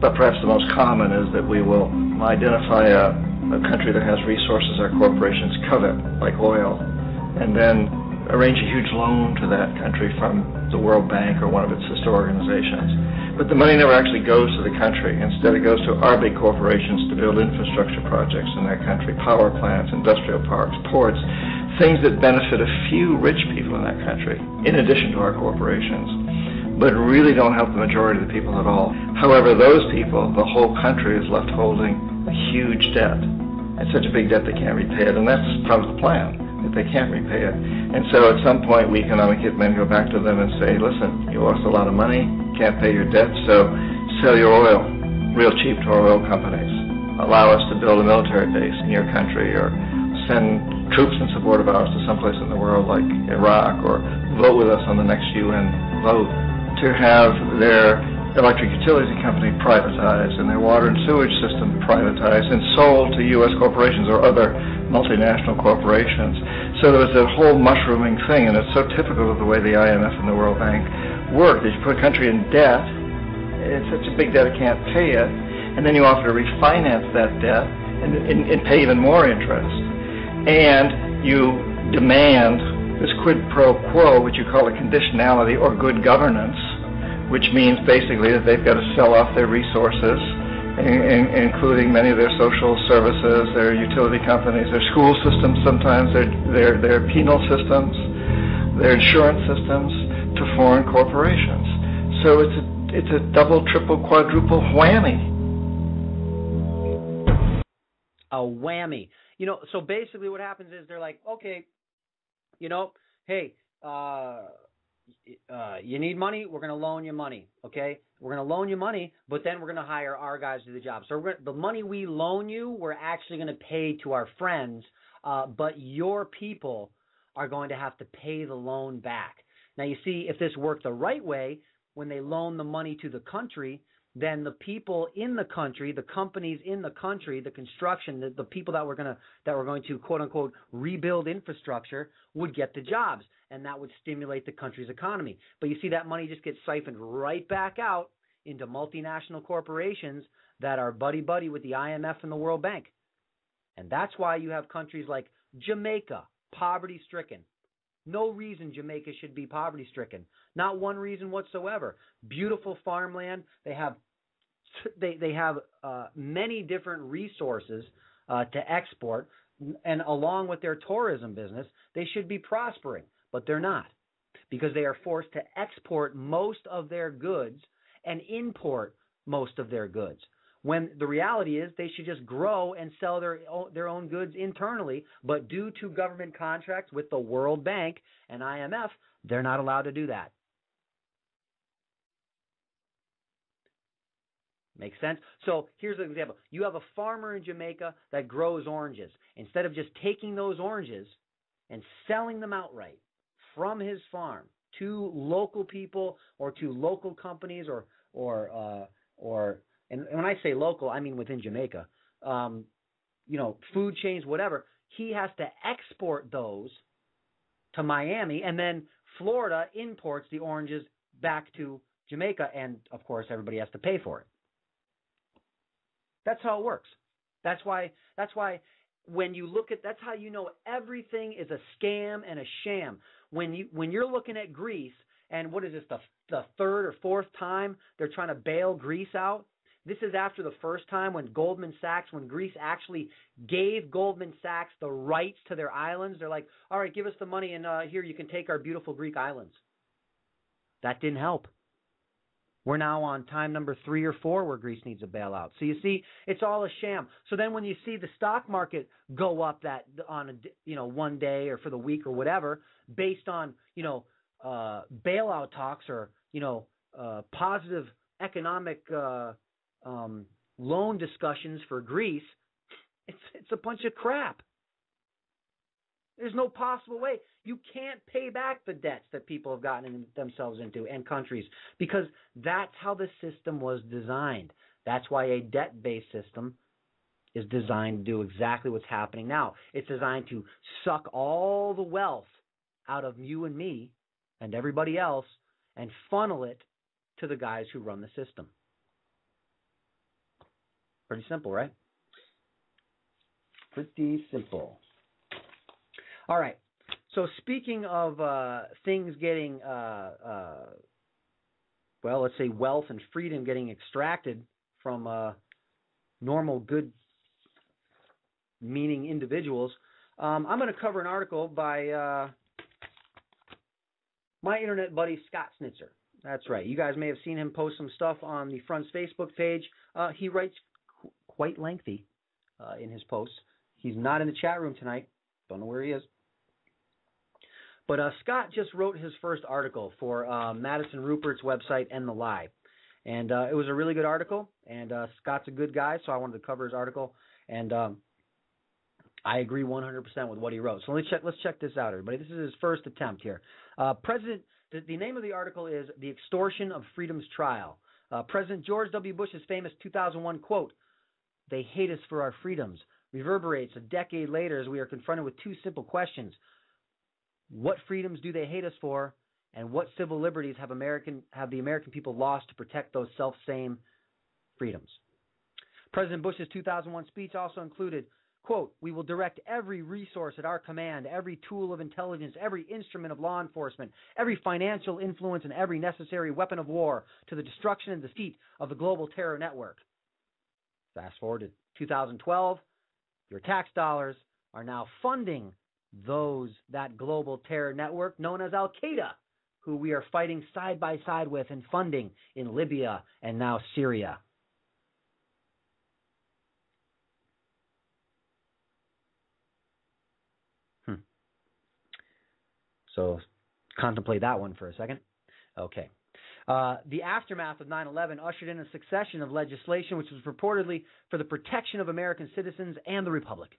But perhaps the most common is that we will identify a country that has resources our corporations covet, like oil, and then arrange a huge loan to that country from the World Bank or one of its sister organizations. But the money never actually goes to the country. Instead, it goes to our big corporations to build infrastructure projects in that country, power plants, industrial parks, ports, things that benefit a few rich people in that country, in addition to our corporations, but really don't help the majority of the people at all. However, those people, the whole country is left holding a huge debt. It's such a big debt they can't repay it, and that's part of the plan, that they can't repay it. And so at some point, we economic hitmen go back to them and say, listen, you lost a lot of money, can't pay your debt, so sell your oil real cheap to our oil companies. Allow us to build a military base in your country, or send troops in support of ours to someplace in the world like Iraq, or vote with us on the next UN vote, to have their electric utility company privatized and their water and sewage system privatized and sold to U.S. corporations or other multinational corporations. So there was a whole mushrooming thing, and it's so typical of the way the IMF and the World Bank work. That you put a country in debt, it's such a big debt it can't pay it, and then you offer to refinance that debt and pay even more interest. And you demand this quid pro quo, which you call a conditionality or good governance, which means basically that they've got to sell off their resources, including many of their social services, their utility companies, their school systems sometimes, their penal systems, their insurance systems, to foreign corporations. So it's a double, triple, quadruple whammy. A whammy. So basically what happens is they're like, okay, hey, you need money, we're going to loan you money, okay? We're going to loan you money, but then we're going to hire our guys to do the job. So the money we loan you, we're actually going to pay to our friends, but your people are going to have to pay the loan back. Now, you see, if this worked the right way, when they loan the money to the country, then the people in the country, the companies in the country, the construction, the people that were going to quote unquote rebuild infrastructure would get the jobs, and that would stimulate the country's economy. But you see, that money just gets siphoned right back out into multinational corporations that are buddy-buddy with the IMF and the World Bank. And that's why you have countries like Jamaica, poverty-stricken. No reason Jamaica should be poverty-stricken. Not one reason whatsoever. Beautiful farmland. They have many different resources to export, and along with their tourism business, they should be prospering, but they're not, because they are forced to export most of their goods and import most of their goods, when the reality is they should just grow and sell their own goods internally, but due to government contracts with the World Bank and IMF, they're not allowed to do that. Makes sense? So here's an example. You have a farmer in Jamaica that grows oranges. Instead of just taking those oranges and selling them outright from his farm to local people or to local companies or and when I say local, I mean within Jamaica, food chains, whatever, he has to export those to Miami, and then Florida imports the oranges back to Jamaica, and of course everybody has to pay for it. That's how it works. That's why when you look at, that's how you know everything is a scam and a sham. When you're looking at Greece, and what is this, the third or fourth time they're trying to bail Greece out? This is after the first time when Greece actually gave Goldman Sachs the rights to their islands. They're like, all right, give us the money, and here, you can take our beautiful Greek islands. That didn't help. We're now on time number 3 or 4 where Greece needs a bailout. So you see, it's all a sham. So then when you see the stock market go up that on one day or for the week or whatever, based on bailout talks or positive economic loan discussions for Greece, it's a bunch of crap. There's no possible way. You can't pay back the debts that people have gotten themselves into and countries, because that's how the system was designed. That's why a debt-based system is designed to do exactly what's happening now. It's designed to suck all the wealth out of you and me and everybody else and funnel it to the guys who run the system. Pretty simple, right? Pretty simple. All right. So speaking of things getting, let's say wealth and freedom getting extracted from normal, good-meaning individuals, I'm going to cover an article by my internet buddy, Scott Snitzer. That's right. You guys may have seen him post some stuff on the Front's Facebook page. He writes quite lengthy in his posts. He's not in the chat room tonight. Don't know where he is. But Scott just wrote his first article for Madison Rupert's website, End the Lie. And it was a really good article, and Scott's a good guy, so I wanted to cover his article. And I agree 100% with what he wrote. So let's check this out, everybody. This is his first attempt here. The name of the article is The Extortion of Freedom's Trial. President George W. Bush's famous 2001 quote, "They hate us for our freedoms," reverberates a decade later as we are confronted with two simple questions. What freedoms do they hate us for, and what civil liberties have the American people lost to protect those self-same freedoms? President Bush's 2001 speech also included, quote, "We will direct every resource at our command, every tool of intelligence, every instrument of law enforcement, every financial influence, and every necessary weapon of war to the destruction and defeat of the global terror network." Fast forward to 2012, your tax dollars are now funding that global terror network known as Al-Qaeda, who we are fighting side by side with and funding in Libya and now Syria. So contemplate that one for a second. Okay. The aftermath of 9/11 ushered in a succession of legislation which was purportedly for the protection of American citizens and the Republic.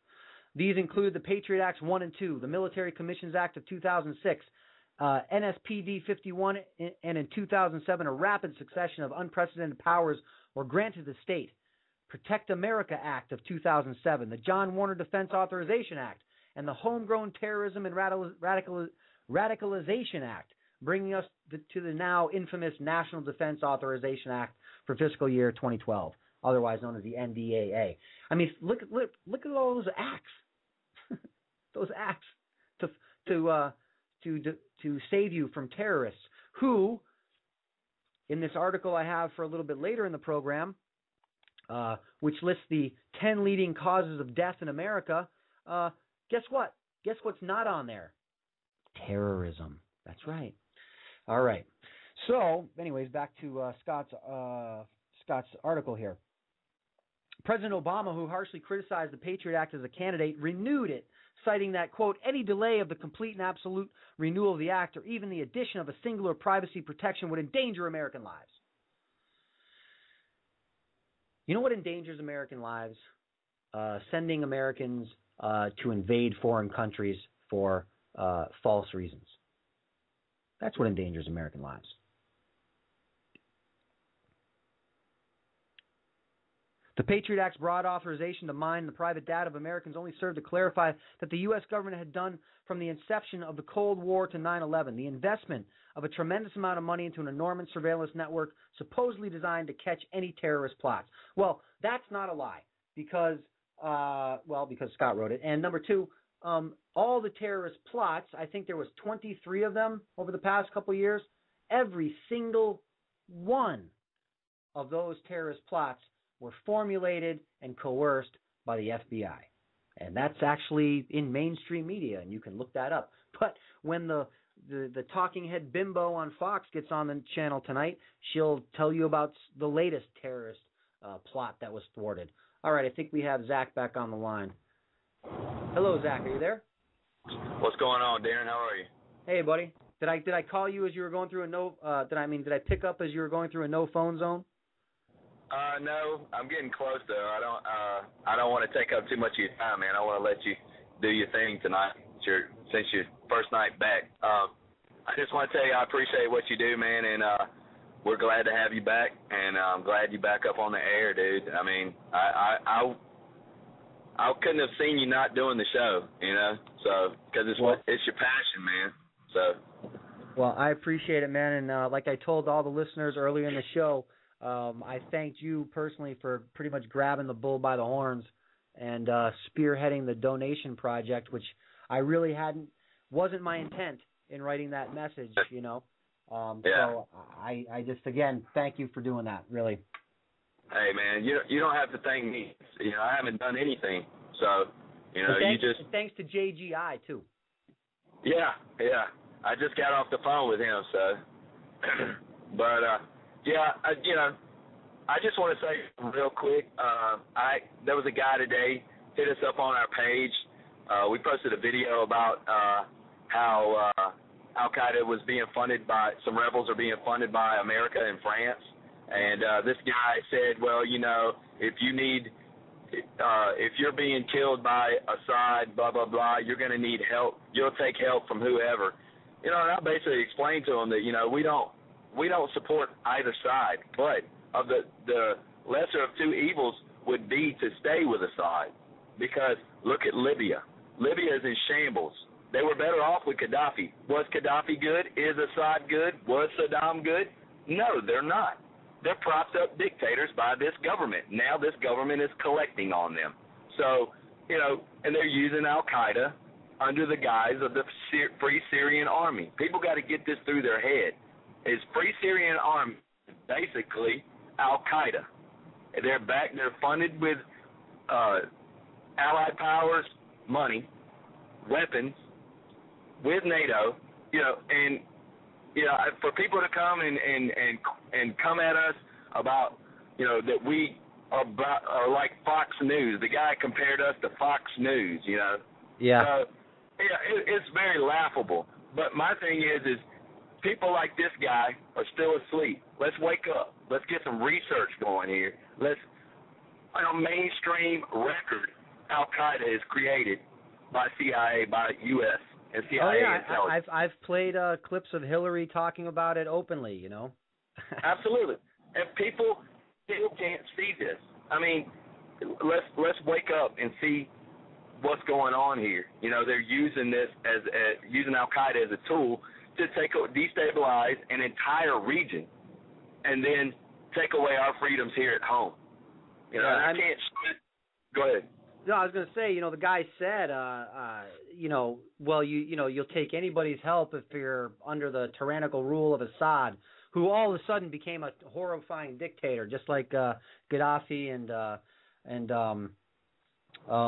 These include the Patriot Acts 1 and 2, the Military Commissions Act of 2006, NSPD 51, and in 2007 a rapid succession of unprecedented powers were granted to the state. Protect America Act of 2007, the John Warner Defense Authorization Act, and the Homegrown Terrorism and Radicalization Act, bringing us to the now infamous National Defense Authorization Act for fiscal year 2012, otherwise known as the NDAA. I mean, look at all those acts, those acts to save you from terrorists who, in this article I have for a little bit later in the program, which lists the 10 leading causes of death in America, guess what? Guess what's not on there? Terrorism. That's right. All right. So, anyways, back to Scott's article here. President Obama, who harshly criticized the Patriot Act as a candidate, renewed it, citing that, quote, any delay of the complete and absolute renewal of the act or even the addition of a singular privacy protection would endanger American lives. You know what endangers American lives? Sending Americans to invade foreign countries for false reasons. That's what endangers American lives. The Patriot Act's broad authorization to mine the private data of Americans only served to clarify that the U.S. government had done from the inception of the Cold War to 9/11, the investment of a tremendous amount of money into an enormous surveillance network supposedly designed to catch any terrorist plots. Well, that's not a lie because Scott wrote it. And number two, all the terrorist plots, I think there was 23 of them over the past couple of years. Every single one of those terrorist plots were formulated and coerced by the FBI. And that's actually in mainstream media, and you can look that up. But when the talking head bimbo on Fox gets on the channel tonight, she'll tell you about the latest terrorist plot that was thwarted. All right, I think we have Zach back on the line. Hello, Zach. Are you there? What's going on, Darren? How are you? Hey, buddy. Did I call you as you were going through did I pick up as you were going through a no phone zone? No, I'm getting close though. I don't want to take up too much of your time, man. I want to let you do your thing tonight since your first night back. I just want to tell you I appreciate what you do, man, and we're glad to have you back, and I'm glad you're back up on the air, dude. I mean, I couldn't have seen you not doing the show, you know, so because it's your passion, man. So. Well, I appreciate it, man, and like I told all the listeners earlier in the show, I thanked you personally for pretty much grabbing the bull by the horns and spearheading the donation project, which I really wasn't my intent in writing that message, you know. So I just, again, thank you for doing that, really. Hey, man, you don't have to thank me. You know, I haven't done anything. So, you know, Thanks to JGI, too. Yeah. I just got off the phone with him, so. But, I just want to say real quick, there was a guy today hit us up on our page. We posted a video about how Al-Qaeda was being funded by, some rebels are being funded by America and France. And this guy said, well, you know, if you're being killed by Assad, blah, blah, blah, you're going to need help. You'll take help from whoever. You know, and I basically explained to him that, you know, we don't support either side, but of the lesser of two evils would be to stay with Assad, because look at Libya. Libya is in shambles. They were better off with Gaddafi. Was Gaddafi good? Is Assad good? Was Saddam good? No, they're not. They're propped up dictators by this government. Now this government is collecting on them. So, you know, and they're using Al-Qaeda under the guise of the Free Syrian Army. People got to get this through their head. Is Free Syrian Army basically Al-Qaeda. They're funded with allied powers, money, weapons, with NATO, you know, and you know, for people to come and come at us about, you know, that we are like Fox News. The guy compared us to Fox News, you know. Yeah. It's very laughable. But my thing is people like this guy are still asleep. Let's wake up. Let's get some research going here. Let's, on a mainstream record, Al-Qaeda is created by CIA, by U.S. and CIA. Oh yeah, I've played clips of Hillary talking about it openly. You know. Absolutely, and people still can't see this. I mean, let's wake up and see what's going on here. You know, they're using this as using Al-Qaeda as a tool to destabilize an entire region, and then take away our freedoms here at home. You know, I can't. Go ahead. No, I was going to say, you know, the guy said, you know, well, you'll take anybody's help if you're under the tyrannical rule of Assad, who all of a sudden became a horrifying dictator, just like Gaddafi and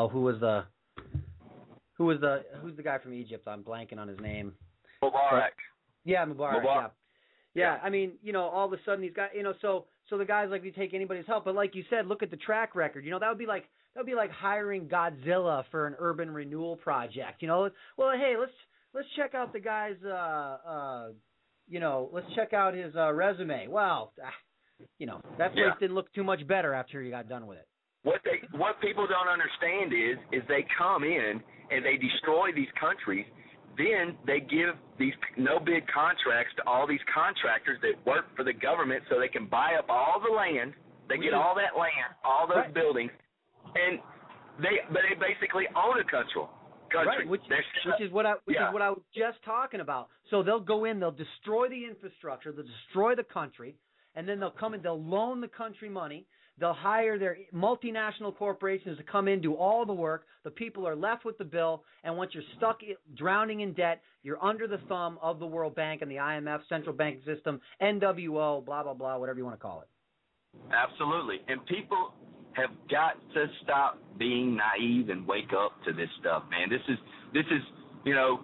who's the guy from Egypt? I'm blanking on his name. Mubarak. Yeah, Mubarak. Yeah. I mean, you know, all of a sudden these guys, you know, so the guys like we take anybody's help, but like you said, look at the track record. You know, that would be like hiring Godzilla for an urban renewal project. You know, well, hey, let's check out the guy's, you know, let's check out his resume. Well, you know, that place didn't look too much better after you got done with it. What people don't understand is they come in and they destroy these countries. Then they give these no-bid contracts to all these contractors that work for the government so they can buy up all the land. They get all that land, all those buildings, and they basically own a country. Right, which is what I was just talking about. So they'll go in, they'll destroy the infrastructure, they'll destroy the country, and then they'll come in, they'll loan the country money. They'll hire their multinational corporations to come in, do all the work. The people are left with the bill, and once you're stuck drowning in debt, you're under the thumb of the World Bank and the IMF, central bank system, NWO, blah, blah, blah, whatever you want to call it. Absolutely. And people have got to stop being naive and wake up to this stuff, man. This is, you know,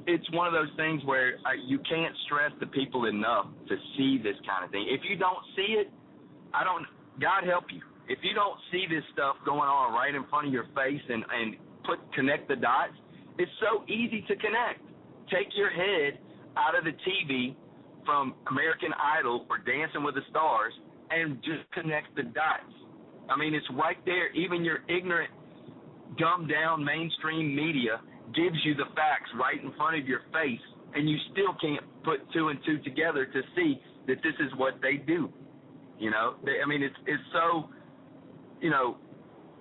it's one of those things where you can't stress the people enough to see this kind of thing. If you don't see it, God help you. If you don't see this stuff going on right in front of your face and connect the dots, it's so easy to connect. Take your head out of the TV from American Idol or Dancing with the Stars and just connect the dots. I mean, it's right there. Even your ignorant, dumbed-down mainstream media gives you the facts right in front of your face, and you still can't put two and two together to see that this is what they do. You know, it's so, you know,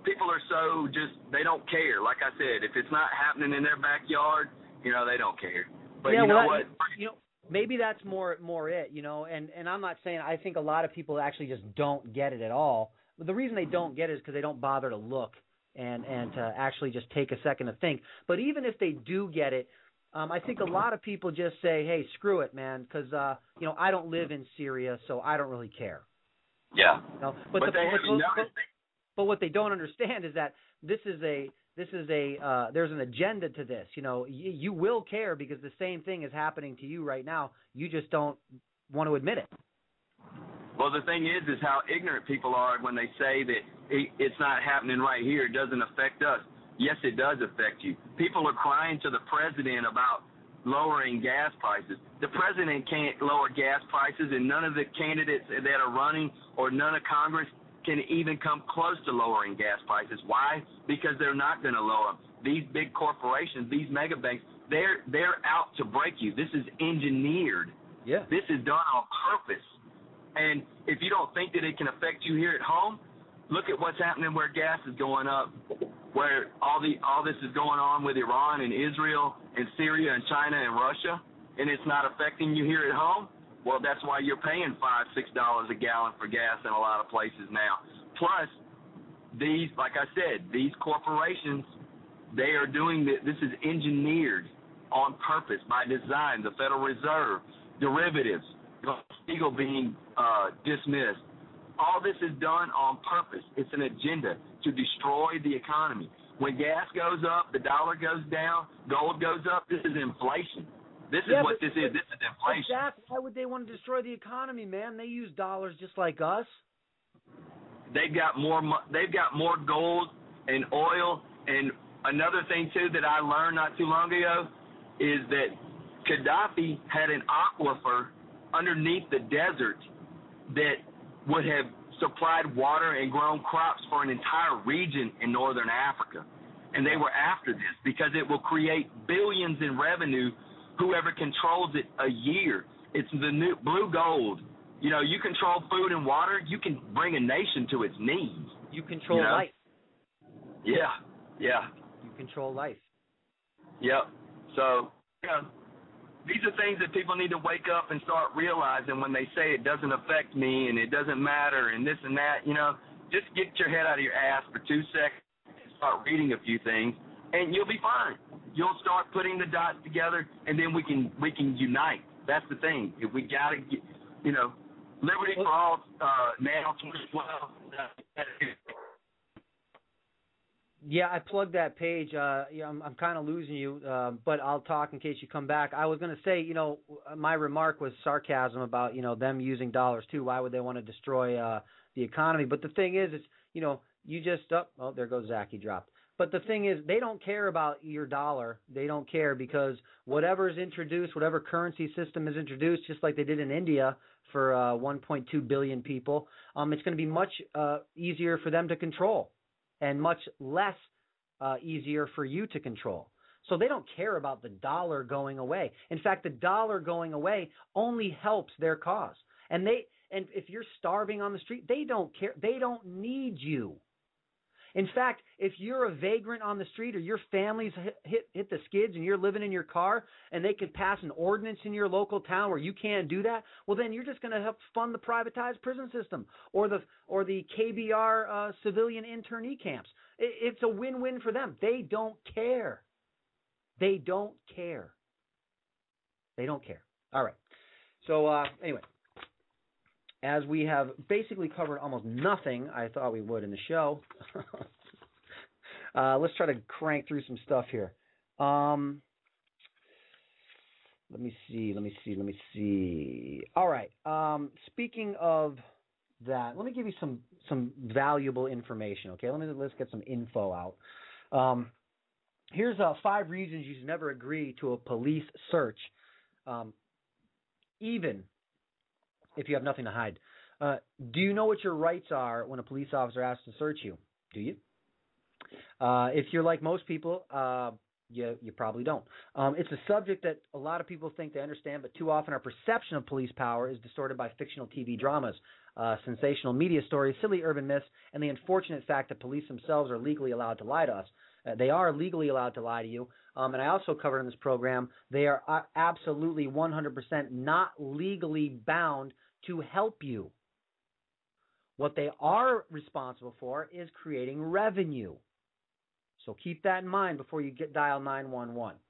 people are so just, they don't care. Like I said, if it's not happening in their backyard, you know, they don't care. But you know what? You know, maybe that's more it, you know, and I'm not saying, I think a lot of people actually just don't get it at all. But the reason they don't get it is because they don't bother to look and to actually just take a second to think. But even if they do get it, I think a lot of people just say, hey, screw it, man, because, you know, I don't live in Syria, so I don't really care. Yeah, you know, but what they don't understand is that there's an agenda to this. You know, you will care because the same thing is happening to you right now. You just don't want to admit it. Well, the thing is how ignorant people are when they say that it's not happening right here. It doesn't affect us. Yes, it does affect you. People are crying to the president about lowering gas prices. The president can't lower gas prices, and none of the candidates that are running or none of Congress can even come close to lowering gas prices. Why? Because they're not going to lower them. These big corporations, these mega banks, they're out to break you. This is engineered. Yeah. This is done on purpose. And if you don't think that it can affect you here at home, look at what's happening where gas is going up, where all this is going on with Iran and Israel and Syria and China and Russia, and it's not affecting you here at home. Well, that's why you're paying $5-6 a gallon for gas in a lot of places now. Plus, these, like I said, these corporations, they are doing this is engineered on purpose by design. The Federal Reserve, derivatives, Siegel being dismissed. All this is done on purpose. It's an agenda to destroy the economy. When gas goes up, the dollar goes down, gold goes up. This is inflation. This is what this is. This is inflation. Exactly. Why would they want to destroy the economy, man? They use dollars just like us. They've got more gold and oil. And another thing, too, that I learned not too long ago, is that Gaddafi had an aquifer underneath the desert that would have supplied water and grown crops for an entire region in northern Africa. And they were after this because it will create billions in revenue, whoever controls it, a year. It's the new blue gold. You know, you control food and water, you can bring a nation to its knees. You control life. Yeah. You control life. Yep. So, these are things that people need to wake up and start realizing when they say it doesn't affect me and it doesn't matter and this and that. Just get your head out of your ass for 2 seconds and start reading a few things, and you'll be fine. You'll start putting the dots together, and then we can unite. That's the thing. If we got to get, liberty for all now, 2012. Yeah, I plugged that page. I'm kind of losing you, but I'll talk in case you come back. I was going to say, my remark was sarcasm about, them using dollars too. Why would they want to destroy the economy? But the thing is, you just, there goes Zach, he dropped. But the thing is, they don't care about your dollar. They don't care because whatever is introduced, whatever currency system is introduced, just like they did in India for 1.2 billion people, it's going to be much easier for them to control and much less easier for you to control. So they don't care about the dollar going away. In fact, the dollar going away only helps their cause. And if you're starving on the street, they don't care. They don't need you. In fact, if you're a vagrant on the street or your family's hit the skids and you're living in your car and they could pass an ordinance in your local town where you can't do that, well, then you're just going to help fund the privatized prison system or the KBR civilian internee camps. It's a win-win for them. They don't care. They don't care. They don't care. All right. So anyway, as we have basically covered almost nothing I thought we would in the show, let's try to crank through some stuff here. Let me see. All right. Speaking of that, let me give you some valuable information, okay? Let's get some info out. Here's 5 reasons you should never agree to a police search, even if you have nothing to hide. Do you know what your rights are when a police officer asks to search you? Do you? If you're like most people, you probably don't. It's a subject that a lot of people think they understand, but too often our perception of police power is distorted by fictional TV dramas, sensational media stories, silly urban myths, and the unfortunate fact that police themselves are legally allowed to lie to us. They are legally allowed to lie to you. And I also covered in this program, they are absolutely 100% not legally bound to help you. What they are responsible for is creating revenue. So keep that in mind before you dial 911,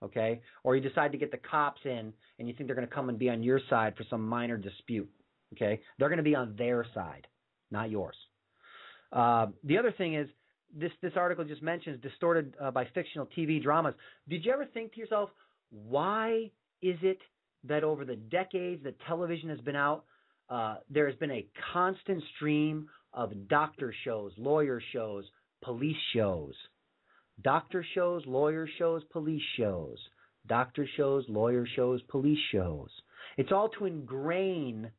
okay? Or you decide to get the cops in and you think they're going to come and be on your side for some minor dispute, okay? They're going to be on their side, not yours. The other thing is, this article just mentions distorted by fictional TV dramas. Did you ever think to yourself, why is it that over the decades that television has been out, there has been a constant stream of doctor shows, lawyer shows, police shows? Doctor shows, lawyer shows, police shows. Doctor shows, lawyer shows, police shows. It's all to ingrain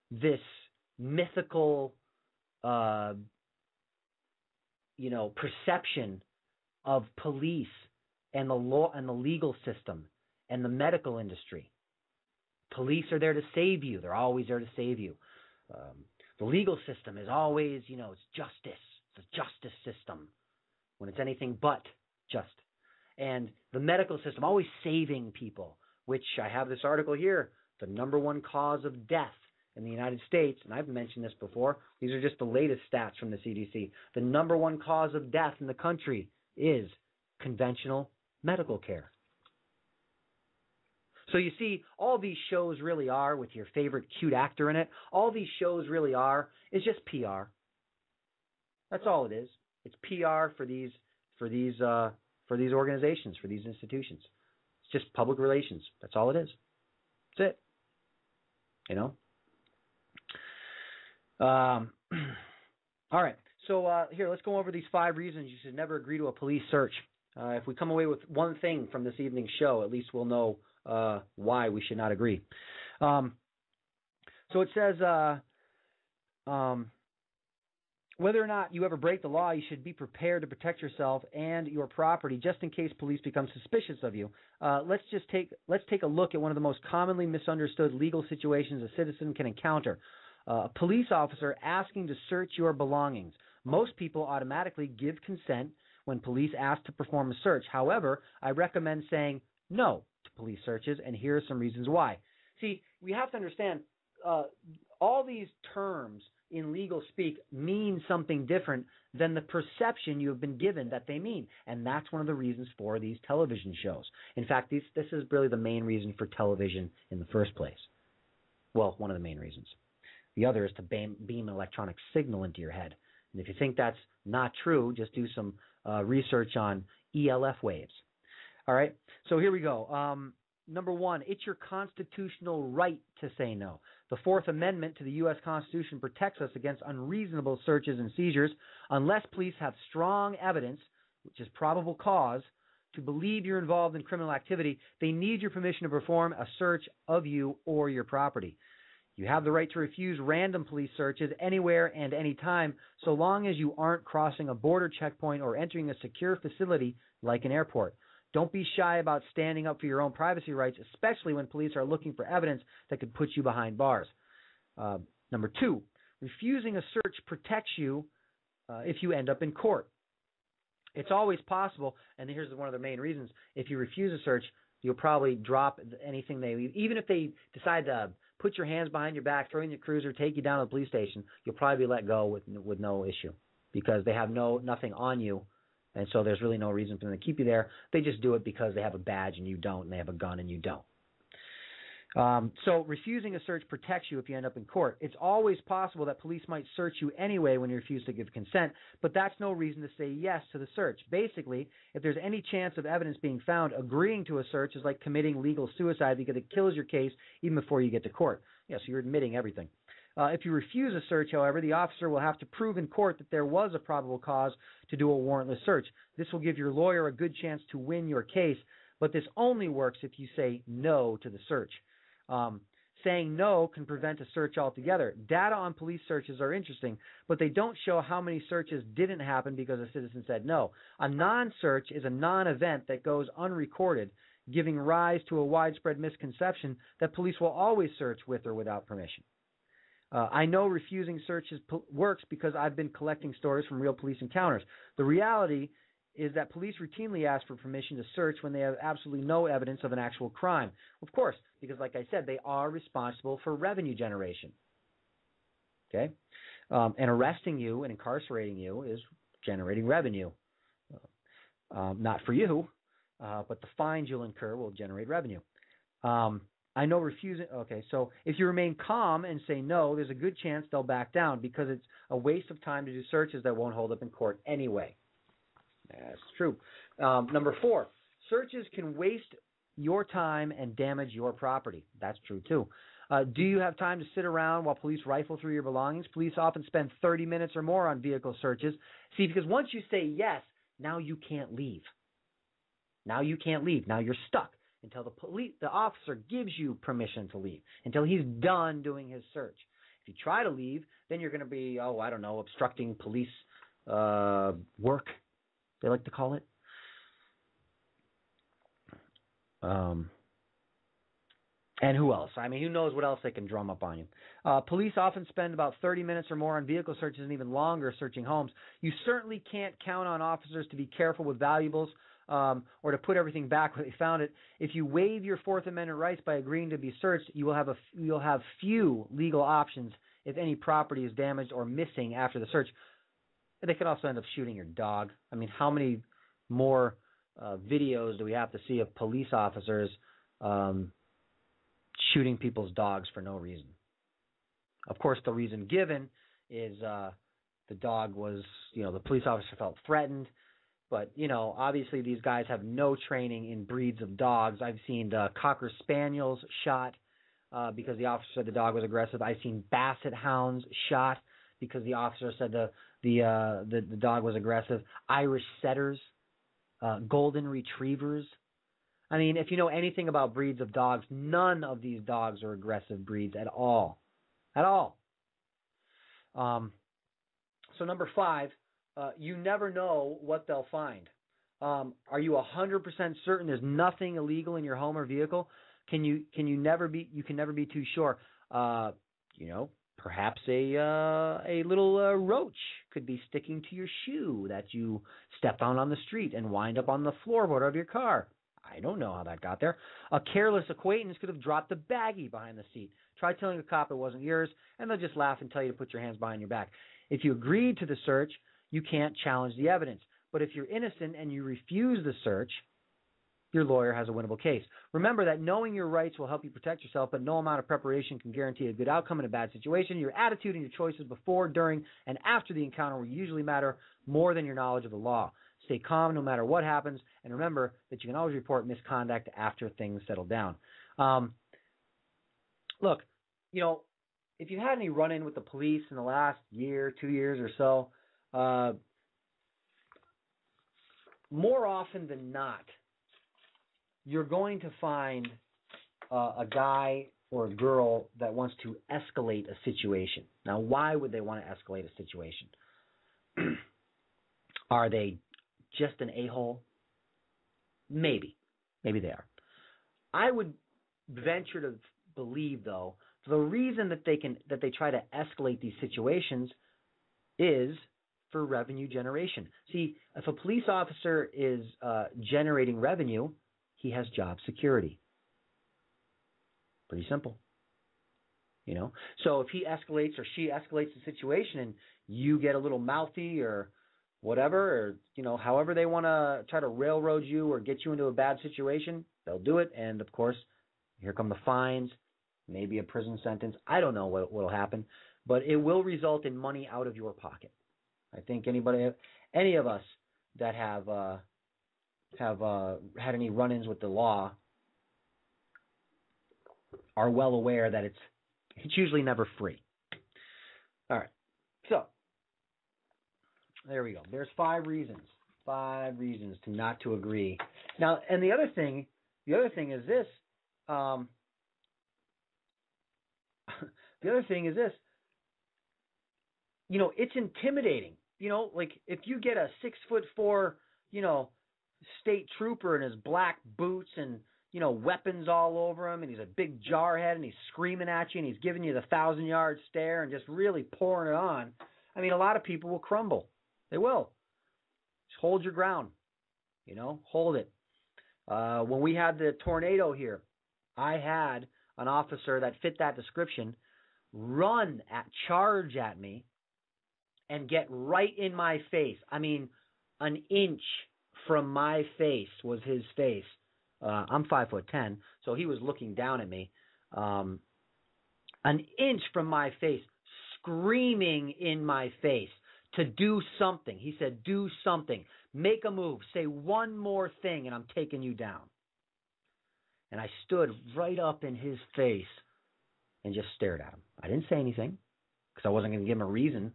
this mythical perception of police and the law and the legal system and the medical industry. Police are there to save you. They're always there to save you. The legal system is always, it's justice. It's a justice system when it's anything but just. And the medical system always saving people, which I have this article here, the number one cause of death in the United States, and I've mentioned this before, these are just the latest stats from the CDC. The number one cause of death in the country is conventional medical care. So you see, all these shows really are, with your favorite cute actor in it, all these shows really are is just PR. That's all it is. It's PR for these organizations, for these institutions. It's just public relations. That's all it is. That's it. All right. So here, let's go over these 5 reasons you should never agree to a police search. If we come away with one thing from this evening's show, at least we'll know why we should not agree. So it says, whether or not you ever break the law, you should be prepared to protect yourself and your property just in case police become suspicious of you. Let's take a look at one of the most commonly misunderstood legal situations a citizen can encounter. A police officer asking to search your belongings. Most people automatically give consent when police ask to perform a search. However, I recommend saying no to police searches, and here are some reasons why. See, we have to understand all these terms in legal speak mean something different than the perception you have been given that they mean. And that's one of the reasons for these television shows. In fact, this is really the main reason for television in the first place. Well, one of the main reasons. The other is to beam an electronic signal into your head. And if you think that's not true, just do some research on ELF waves. All right, so here we go. Number one, it's your constitutional right to say no. The Fourth Amendment to the U.S. Constitution protects us against unreasonable searches and seizures unless police have strong evidence, which is probable cause, to believe you're involved in criminal activity. They need your permission to perform a search of you or your property. You have the right to refuse random police searches anywhere and anytime, so long as you aren't crossing a border checkpoint or entering a secure facility like an airport. Don't be shy about standing up for your own privacy rights, especially when police are looking for evidence that could put you behind bars. Number two, refusing a search protects you if you end up in court. It's always possible, and here's one of the main reasons, if you refuse a search, you'll probably drop anything they leave. Even if they decide to put your hands behind your back, throw in your cruiser, take you down to the police station, you'll probably be let go with no issue because they have nothing on you. And so there's really no reason for them to keep you there. They just do it because they have a badge and you don't, and they have a gun and you don't. So refusing a search protects you if you end up in court. It's always possible that police might search you anyway when you refuse to give consent, but that's no reason to say yes to the search. Basically, if there's any chance of evidence being found, agreeing to a search is like committing legal suicide because it kills your case even before you get to court. Yeah, so you're admitting everything. If you refuse a search, however, the officer will have to prove in court that there was a probable cause to do a warrantless search. This will give your lawyer a good chance to win your case, but this only works if you say no to the search. Saying no can prevent a search altogether. Data on police searches are interesting, but they don't show how many searches didn't happen because a citizen said no. A non-search is a non-event that goes unrecorded, giving rise to a widespread misconception that police will always search with or without permission. I know refusing searches works because I've been collecting stories from real police encounters. The reality is that police routinely ask for permission to search when they have absolutely no evidence of an actual crime. Of course, because like I said, they are responsible for revenue generation. Okay? And arresting you and incarcerating you is generating revenue. Not for you, but the fines you'll incur will generate revenue. I know refusing. Okay, so if you remain calm and say no, there's a good chance they'll back down because it's a waste of time to do searches that won't hold up in court anyway. That's true. Number four, searches can waste your time and damage your property. That's true too. Do you have time to sit around while police rifle through your belongings? Police often spend 30 minutes or more on vehicle searches. See, because once you say yes, now you can't leave. Now you can't leave. Now you're stuck until the officer gives you permission to leave, until he's done doing his search. If you try to leave, then you're going to be, obstructing police work, they like to call it. And who else? I mean, who knows what else they can drum up on you. Police often spend about 30 minutes or more on vehicle searches and even longer searching homes. You certainly can't count on officers to be careful with valuables or to put everything back where they found it. If you waive your Fourth Amendment rights by agreeing to be searched, you'll have few legal options if any property is damaged or missing after the search. They could also end up shooting your dog. I mean, how many more videos do we have to see of police officers shooting people's dogs for no reason? Of course, the reason given is the dog was, the police officer felt threatened. But, obviously these guys have no training in breeds of dogs. I've seen Cocker Spaniels shot because the officer said the dog was aggressive. I've seen Basset Hounds shot because the officer said the dog was aggressive. Irish Setters golden retrievers. I mean, if you know anything about breeds of dogs, none of these dogs are aggressive breeds at all. At all. So number 5, you never know what they'll find. Are you 100% certain there's nothing illegal in your home or vehicle? You can never be too sure. Perhaps a little roach could be sticking to your shoe that you stepped on the street and wind up on the floorboard of your car. I don't know how that got there. A careless acquaintance could have dropped a baggie behind the seat. Try telling a cop it wasn't yours, and they'll just laugh and tell you to put your hands behind your back. If you agreed to the search, you can't challenge the evidence. But if you're innocent and you refuse the search, your lawyer has a winnable case. Remember that knowing your rights will help you protect yourself, but no amount of preparation can guarantee a good outcome in a bad situation. Your attitude and your choices before, during, and after the encounter will usually matter more than your knowledge of the law. Stay calm no matter what happens, and remember that you can always report misconduct after things settle down. Look, if you had any run-in with the police in the last year, 2 years or so, more often than not, you're going to find a guy or a girl that wants to escalate a situation. Now, why would they want to escalate a situation? Are they just an a-hole? Maybe. Maybe they are. I would venture to believe, though, the reason that they try to escalate these situations is for revenue generation. See, if a police officer is generating revenue, he has job security. Pretty simple. So if he escalates or she escalates the situation and you get a little mouthy or whatever, or however they want to try to railroad you or get you into a bad situation, they'll do it. And of course, here come the fines, maybe a prison sentence. I don't know what will happen, but it will result in money out of your pocket. I think any of us that have had any run-ins with the law are well aware that it's usually never free. All right, so there we go. There's 5 reasons to not to agree. Now, and the other thing is this. It's intimidating. Like if you get a 6'4", state trooper in his black boots and, weapons all over him, and he's a big jarhead and he's screaming at you and he's giving you the 1,000-yard stare and just really pouring it on. I mean, a lot of people will crumble. They will. Just hold your ground. Hold it. When we had the tornado here, I had an officer that fit that description charge at me and get right in my face. I mean, an inch from my face was his face. I'm 5'10", so he was looking down at me. An inch from my face, screaming in my face to do something. He said, do something. Make a move. Say one more thing, and I'm taking you down. And I stood right up in his face and just stared at him. I didn't say anything because I wasn't going to give him a reason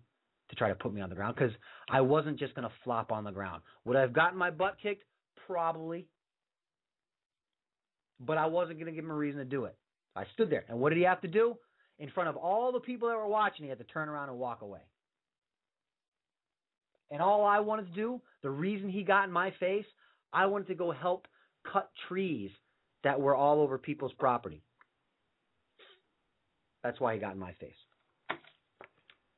to try to put me on the ground, because I wasn't just going to flop on the ground. Would I have gotten my butt kicked? Probably. But I wasn't going to give him a reason to do it. I stood there. And what did he have to do? In front of all the people that were watching, he had to turn around and walk away. And all I wanted to do, the reason he got in my face, I wanted to go help cut trees that were all over people's property. That's why he got in my face.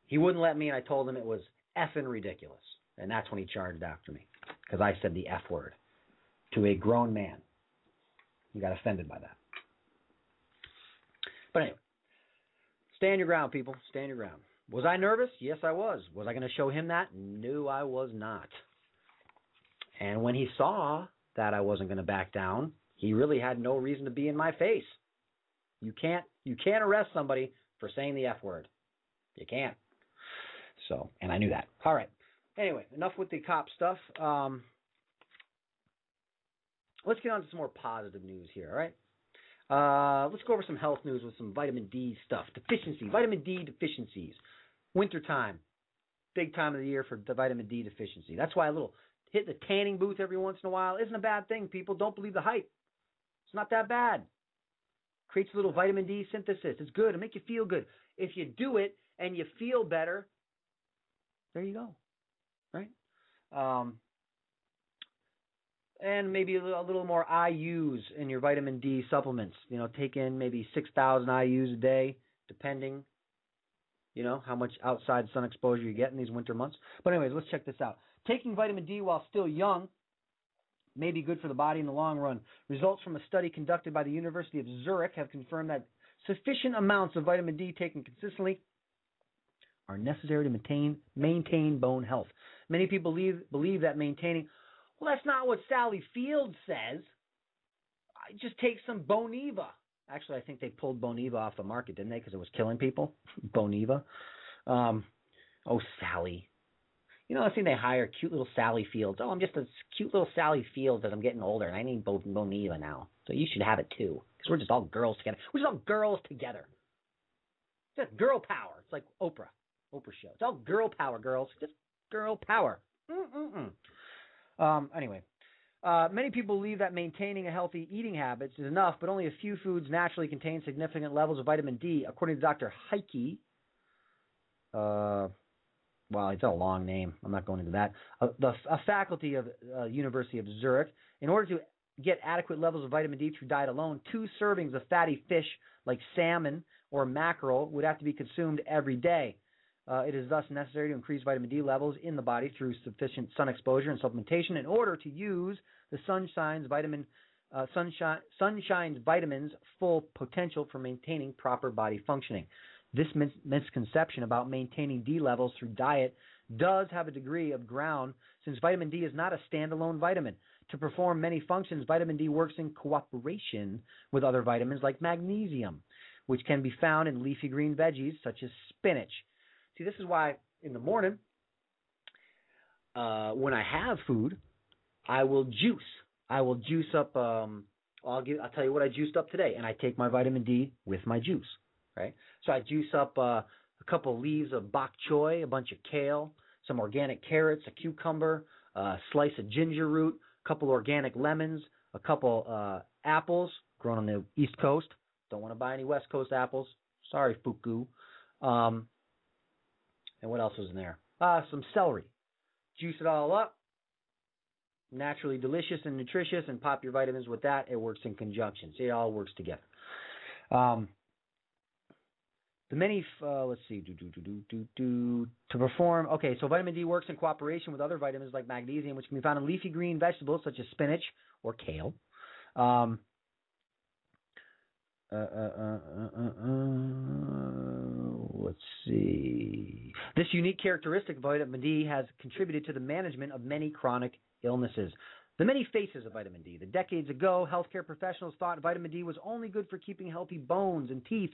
He wouldn't let me, and I told him it was effing ridiculous. And that's when he charged after me, because I said the F word to a grown man. He got offended by that. But anyway, stand your ground, people. Stand your ground. Was I nervous? Yes, I was. Was I going to show him that? No, I was not. And when he saw that I wasn't going to back down, he really had no reason to be in my face. You can't arrest somebody for saying the F word. You can't. So, and I knew that. All right. Anyway, enough with the cop stuff. Let's get on to some more positive news here, all right? Let's go over some health news with some vitamin D stuff. Deficiency, vitamin D deficiencies. Wintertime, big time of the year for the vitamin D deficiency. That's why a little Hit the tanning booth every once in a while isn't a bad thing, people. Don't believe the hype. It's not that bad. Creates a little vitamin D synthesis. It's good. It'll make you feel good. If you do it and you feel better, there you go. Right? And maybe a little more IUs in your vitamin D supplements. Take in maybe 6,000 IUs a day, depending, how much outside sun exposure you get in these winter months. But anyways, let's check this out. Taking vitamin D while still young may be good for the body in the long run. Results from a study conducted by the University of Zurich have confirmed that sufficient amounts of vitamin D taken consistently are necessary to maintain bone health. Many people believe that maintaining, well, that's not what Sally Field says. I just take some Boniva. Actually, I think they pulled Boniva off the market, didn't they? Because it was killing people. Boniva. Oh, Sally. I think they hire cute little Sally Fields. Oh, I'm just a cute little Sally Fields as I'm getting older, and I need Boniva now. So you should have it too, because we're just all girls together. We're just all girls together. It's just girl power. It's like Oprah show. It's all girl power, girls. Just girl power. Anyway, many people believe that maintaining a healthy eating habits is enough, but only a few foods naturally contain significant levels of vitamin D, according to Dr. Heike. Well, it's a long name. I'm not going into that. A faculty of University of Zurich. In order to get adequate levels of vitamin D through diet alone, 2 servings of fatty fish like salmon or mackerel would have to be consumed every day. It is thus necessary to increase vitamin D levels in the body through sufficient sun exposure and supplementation in order to use the sunshine's vitamins' full potential for maintaining proper body functioning. This misconception about maintaining D levels through diet does have a degree of ground, since vitamin D is not a standalone vitamin. To perform many functions, vitamin D works in cooperation with other vitamins like magnesium, which can be found in leafy green veggies such as spinach. See, this is why in the morning, when I have food, I will juice. I will juice up. I'll tell you what I juiced up today, and I take my vitamin D with my juice. Right? So I juice up a couple leaves of bok choy, a bunch of kale, some organic carrots, a cucumber, a slice of ginger root, a couple organic lemons, a couple apples grown on the East Coast. Don't want to buy any West Coast apples. Sorry, Fuku. And what else was in there? Some celery. Juice it all up. Naturally delicious and nutritious, and pop your vitamins with that. It works in conjunction. See, it all works together. The many, let's see, to perform, okay, so vitamin D works in cooperation with other vitamins like magnesium, which can be found in leafy green vegetables such as spinach or kale. Let's see. This unique characteristic of vitamin D has contributed to the management of many chronic illnesses. The many faces of vitamin D. Decades ago, healthcare professionals thought vitamin D was only good for keeping healthy bones and teeth.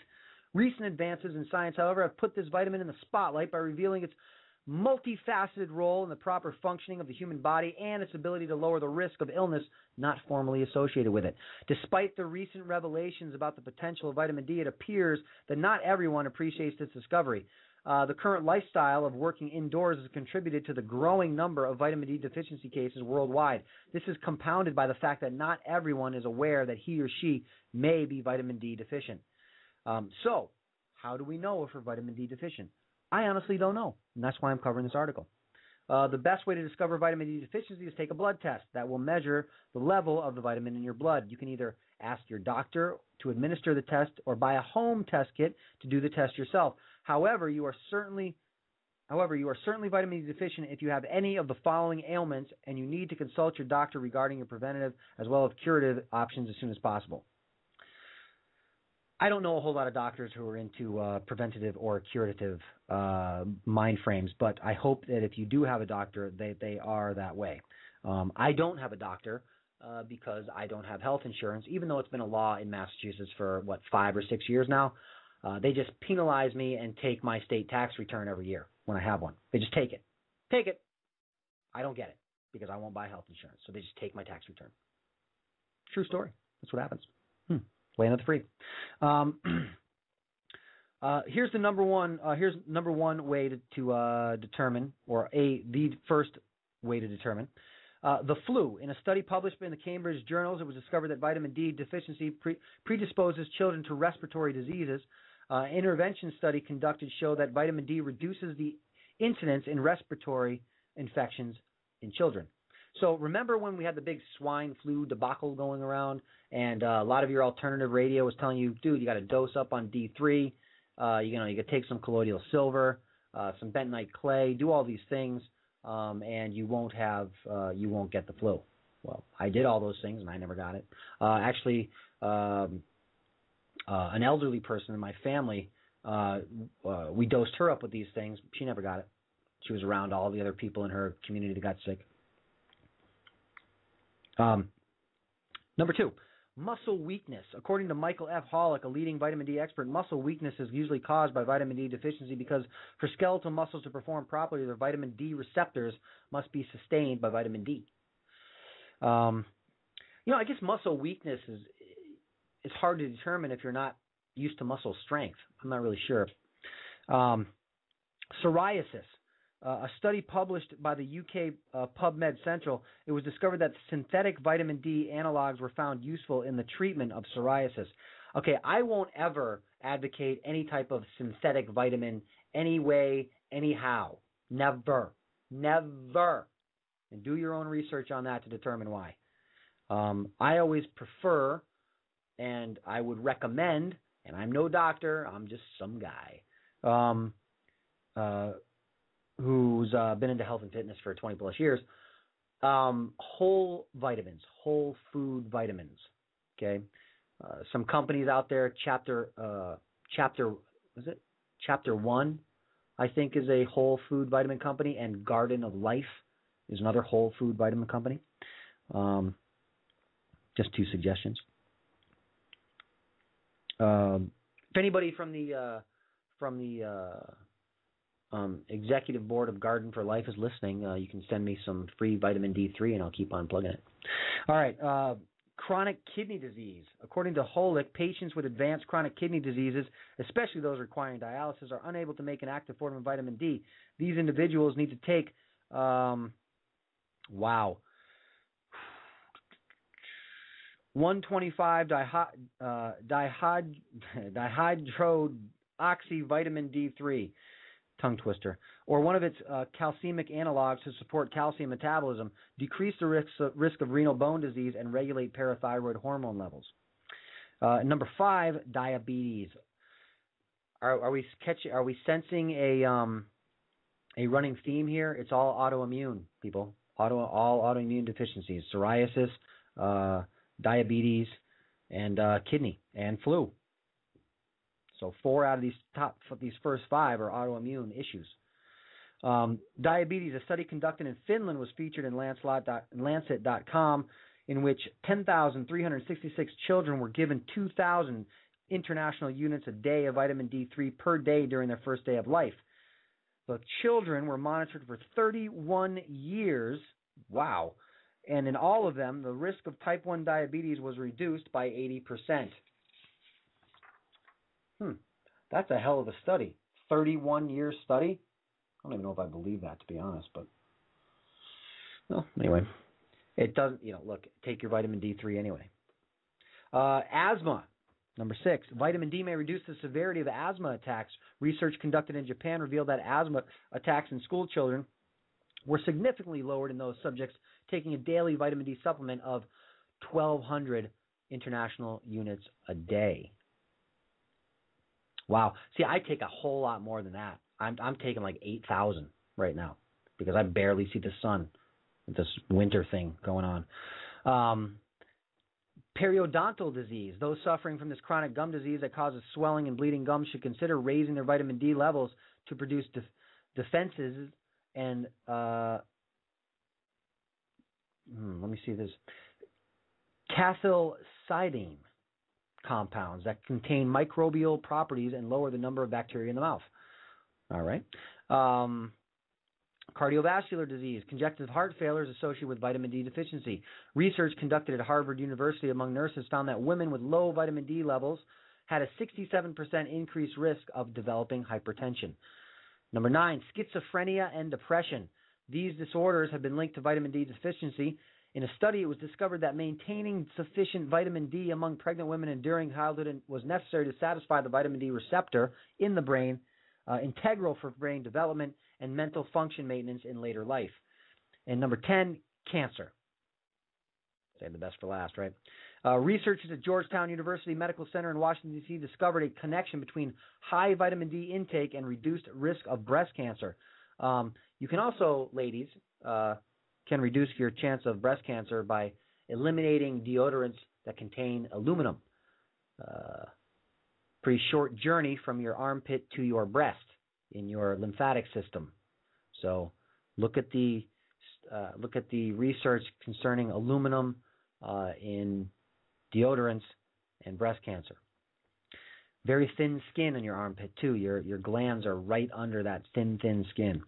Recent advances in science, however, have put this vitamin in the spotlight by revealing its multifaceted role in the proper functioning of the human body and its ability to lower the risk of illness not formally associated with it. Despite the recent revelations about the potential of vitamin D, it appears that not everyone appreciates this discovery. The current lifestyle of working indoors has contributed to the growing number of vitamin D deficiency cases worldwide. This is compounded by the fact that not everyone is aware that he or she may be vitamin D deficient. So, how do we know if we're vitamin D deficient? I honestly don't know, and that's why I'm covering this article. The best way to discover vitamin D deficiency is take a blood test that will measure the level of the vitamin in your blood. You can either ask your doctor to administer the test or buy a home test kit to do the test yourself. However, you are certainly vitamin D deficient if you have any of the following ailments, and you need to consult your doctor regarding your preventative as well as curative options as soon as possible. I don't know a whole lot of doctors who are into preventative or curative mind frames, but I hope that if you do have a doctor, they are that way. I don't have a doctor because I don't have health insurance, even though it's been a law in Massachusetts for, 5 or 6 years now. They just penalize me and take my state tax return every year when I have one. They just take it. Take it. I don't get it because I won't buy health insurance, so they just take my tax return. True story. That's what happens. Land of the free. Here's the number one. Here's number one way to determine, or the first way to determine The flu. In a study published in the Cambridge Journals, it was discovered that vitamin D deficiency predisposes children to respiratory diseases. Intervention study conducted showed that vitamin D reduces the incidence in respiratory infections in children. So remember when we had the big swine flu debacle going around, and a lot of your alternative radio was telling you, dude, you got to dose up on D3. You got to take some colloidal silver, some bentonite clay, do all these things, and you won't get the flu. Well, I did all those things and I never got it. Actually, an elderly person in my family, we dosed her up with these things. She never got it. She was around all the other people in her community that got sick. Number 2, muscle weakness. According to Michael F. Hollick, a leading vitamin D expert, muscle weakness is usually caused by vitamin D deficiency because for skeletal muscles to perform properly, their vitamin D receptors must be sustained by vitamin D. I guess muscle weakness is hard to determine if you're not used to muscle strength. I'm not really sure. Psoriasis. A study published by the UK PubMed Central, it was discovered that synthetic vitamin D analogs were found useful in the treatment of psoriasis. Okay, I won't ever advocate any type of synthetic vitamin any way, anyhow. Never. Never. And do your own research on that to determine why. I always prefer, and I would recommend, and I'm no doctor, I'm just some guy, who's been into health and fitness for 20 plus years, whole vitamins, whole food vitamins. Okay, some companies out there, Chapter 1, I think, is a whole food vitamin company, and Garden of Life is another whole food vitamin company. Just 2 suggestions. If anybody from the executive board of Garden for Life is listening, you can send me some free vitamin D3 and I'll keep on plugging it. All right. Chronic kidney disease. According to Holick, patients with advanced chronic kidney diseases, especially those requiring dialysis, are unable to make an active form of vitamin D. These individuals need to take, 125 dihydroxy vitamin D3. Tongue twister, or one of its calcemic analogs to support calcium metabolism, decrease the risk of renal bone disease, and regulate parathyroid hormone levels. Number 5, diabetes. Are we sensing a running theme here? It's all autoimmune, people. All autoimmune deficiencies: psoriasis, diabetes, and kidney and flu. So 4 out of these first 5 are autoimmune issues. Diabetes, a study conducted in Finland, was featured in Lancet.com, in which 10,366 children were given 2,000 international units a day of vitamin D3 per day during their first day of life. The children were monitored for 31 years. Wow. And in all of them, the risk of type 1 diabetes was reduced by 80%. That's a hell of a study. 31-year study? I don't even know if I believe that, to be honest. But, well, anyway. It doesn't, look, take your vitamin D3 anyway. Asthma. Number 6, vitamin D may reduce the severity of asthma attacks. Research conducted in Japan revealed that asthma attacks in school children were significantly lowered in those subjects taking a daily vitamin D supplement of 1,200 international units a day. Wow. See, I take a whole lot more than that. I'm taking like 8,000 right now because I barely see the sun with this winter thing going on. Periodontal disease. Those suffering from this chronic gum disease that causes swelling and bleeding gums should consider raising their vitamin D levels to produce defenses and let me see this. Cathelicidine compounds that contain microbial properties and lower the number of bacteria in the mouth. All right. Cardiovascular disease. Congestive heart failure is associated with vitamin D deficiency. Research conducted at Harvard University among nurses found that women with low vitamin D levels had a 67% increased risk of developing hypertension. Number 9, schizophrenia and depression. These disorders have been linked to vitamin D deficiency. In a study, it was discovered that maintaining sufficient vitamin D among pregnant women enduring childhood was necessary to satisfy the vitamin D receptor in the brain, integral for brain development and mental function maintenance in later life. And number 10, cancer. Save the best for last, right? Researchers at Georgetown University Medical Center in Washington, D.C. discovered a connection between high vitamin D intake and reduced risk of breast cancer. You can also, ladies, can reduce your chance of breast cancer by eliminating deodorants that contain aluminum. Pretty short journey from your armpit to your breast in your lymphatic system. So look at the research concerning aluminum in deodorants and breast cancer. Very thin skin in your armpit too. Your glands are right under that thin skin.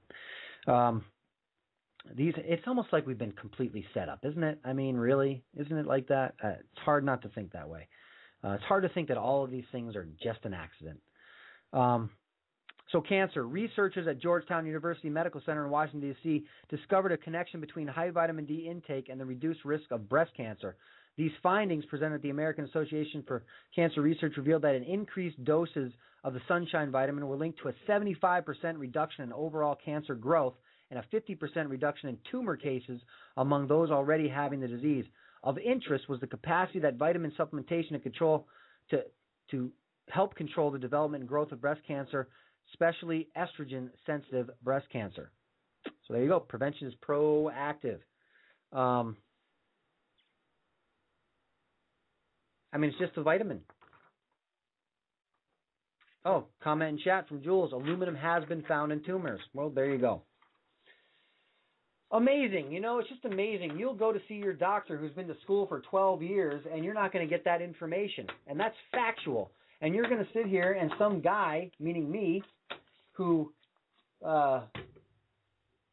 It's almost like we've been completely set up, isn't it? I mean, really, isn't it like that? It's hard not to think that way. It's hard to think that all of these things are just an accident. So cancer. Researchers at Georgetown University Medical Center in Washington, D.C. discovered a connection between high vitamin D intake and the reduced risk of breast cancer. These findings, presented at the American Association for Cancer Research, revealed that an increased doses of the sunshine vitamin were linked to a 75% reduction in overall cancer growth and a 50% reduction in tumor cases among those already having the disease. Of interest was the capacity that vitamin supplementation to help control the development and growth of breast cancer, especially estrogen-sensitive breast cancer. So there you go. Prevention is proactive. I mean, it's just a vitamin. Oh, comment in chat from Jules. Aluminum has been found in tumors. Well, there you go. Amazing. You know, it's just amazing. You'll go to see your doctor who's been to school for 12 years, and you're not going to get that information. And that's factual. And you're going to sit here, and some guy, meaning me, who got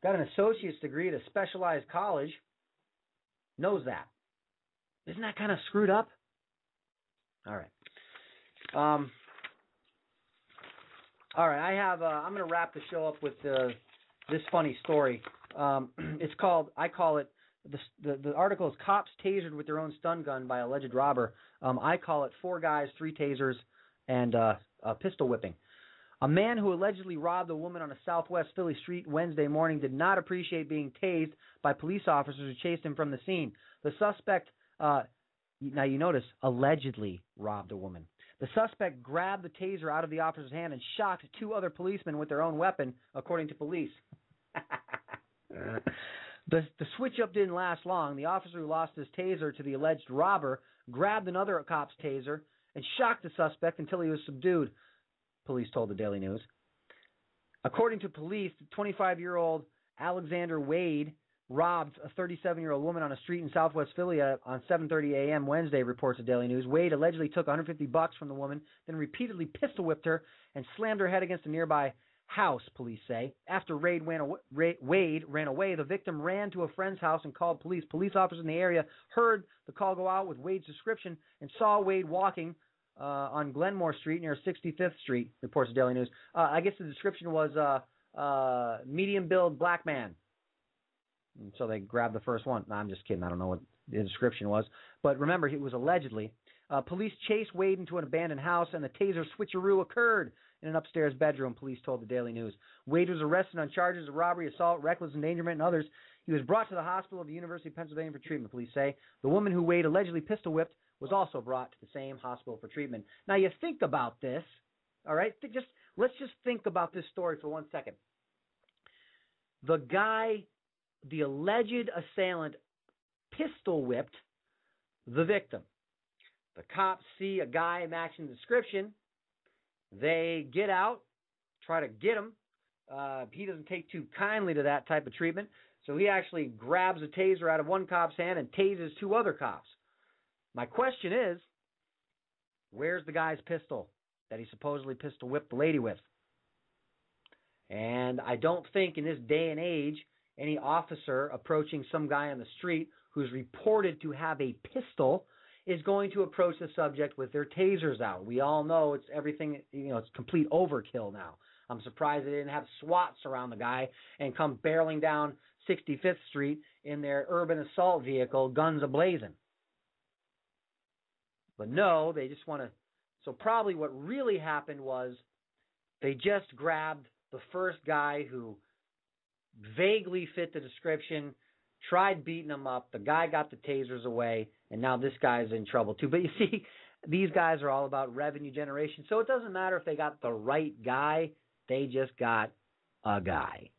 an associate's degree at a specialized college, knows that. Isn't that kind of screwed up? All right. All right. I'm going to wrap the show up with this funny story. I call it, the article is Cops Tasered with Their Own Stun Gun by Alleged Robber. I call it 4 guys, 3 tasers, and a pistol whipping. A man who allegedly robbed a woman on a southwest Philly street Wednesday morning did not appreciate being tased by police officers who chased him from the scene. The suspect, now you notice, allegedly robbed a woman. The suspect grabbed the taser out of the officer's hand and shocked 2 other policemen with their own weapon, according to police. The switch-up didn't last long. The officer who lost his taser to the alleged robber grabbed another cop's taser and shocked the suspect until he was subdued, police told the Daily News. According to police, the 25-year-old Alexander Wade robbed a 37-year-old woman on a street in southwest Philly on 7:30 a.m. Wednesday, reports the Daily News. Wade allegedly took $150 from the woman, then repeatedly pistol whipped her and slammed her head against a nearby house, police say. After Wade ran away, the victim ran to a friend's house and called police. Police officers in the area heard the call go out with Wade's description and saw Wade walking on Glenmore Street near 65th Street, reports the Daily News. I guess the description was medium-build black man. And so they grabbed the first one. No, I'm just kidding. I don't know what the description was. But remember, it was allegedly. Police chased Wade into an abandoned house, and the taser switcheroo occurred in an upstairs bedroom, police told the Daily News. Wade was arrested on charges of robbery, assault, reckless endangerment, and others. He was brought to the hospital of the University of Pennsylvania for treatment, police say. The woman who Wade allegedly pistol-whipped was also brought to the same hospital for treatment. Now, you think about this, all right? Let's just think about this story for 1 second. The guy, the alleged assailant, pistol-whipped the victim. The cops see a guy matching the description. They get out, try to get him. He doesn't take too kindly to that type of treatment, so he actually grabs a taser out of one cop's hand and tases 2 other cops. My question is, where's the guy's pistol that he supposedly pistol whipped the lady with? And I don't think in this day and age, any officer approaching some guy on the street who's reported to have a pistol is going to approach the subject with their tasers out. We all know it's everything, it's complete overkill now. I'm surprised they didn't have SWAT surround the guy and come barreling down 65th Street in their urban assault vehicle, guns a-blazing. But no, they just want to. So probably what really happened was they just grabbed the first guy who vaguely fit the description, tried beating him up. The guy got the tasers away, and now this guy's in trouble too. But you see, these guys are all about revenue generation. So it doesn't matter if they got the right guy. They just got a guy.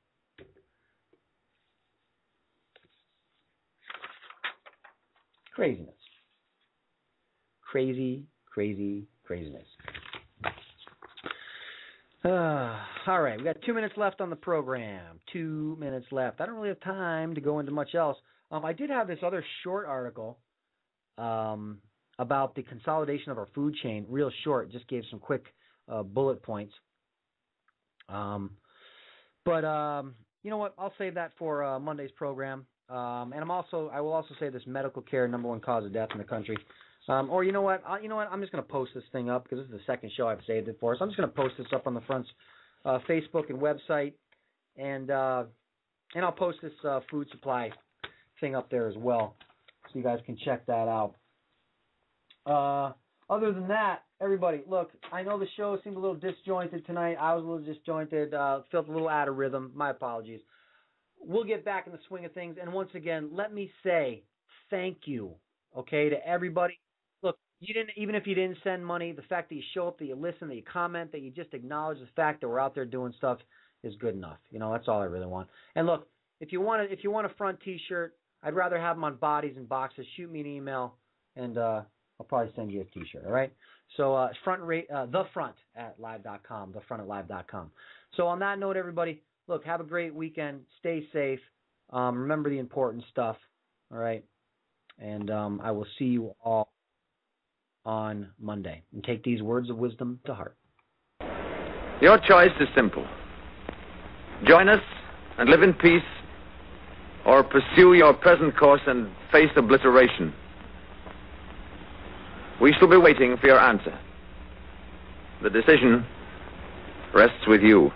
Craziness. Craziness. All right, we got 2 minutes left on the program. 2 minutes left. I don't really have time to go into much else. I did have this other short article about the consolidation of our food chain. Real short, just gave some quick bullet points. But you know what? I'll save that for Monday's program. And I will also say this: medical care, #1 cause of death in the country. Or you know what? I'm just going to post this thing up because this is the second show I've saved it for. So I'm just going to post this up on the Front's Facebook and website, and I'll post this food supply thing up there as well, so you guys can check that out. Other than that, everybody, look, I know the show seemed a little disjointed tonight. I was a little disjointed, felt a little out of rhythm. My apologies. We'll get back in the swing of things, and once again, let me say thank you, okay, to everybody. Look, even if you didn't send money, the fact that you show up, that you listen, that you comment, that you just acknowledge the fact that we're out there doing stuff is good enough. You know, that's all I really want. And look, if you want a Front T-shirt, I'd rather have them on bodies and boxes. Shoot me an email, and I'll probably send you a T-shirt. All right. So the front at live.com, thefront@live.com. So on that note, everybody, look, have a great weekend. Stay safe. Remember the important stuff. All right. And I will see you all on Monday. And take these words of wisdom to heart. Your choice is simple. Join us and live in peace, or pursue your present course and face obliteration. We shall be waiting for your answer. The decision rests with you.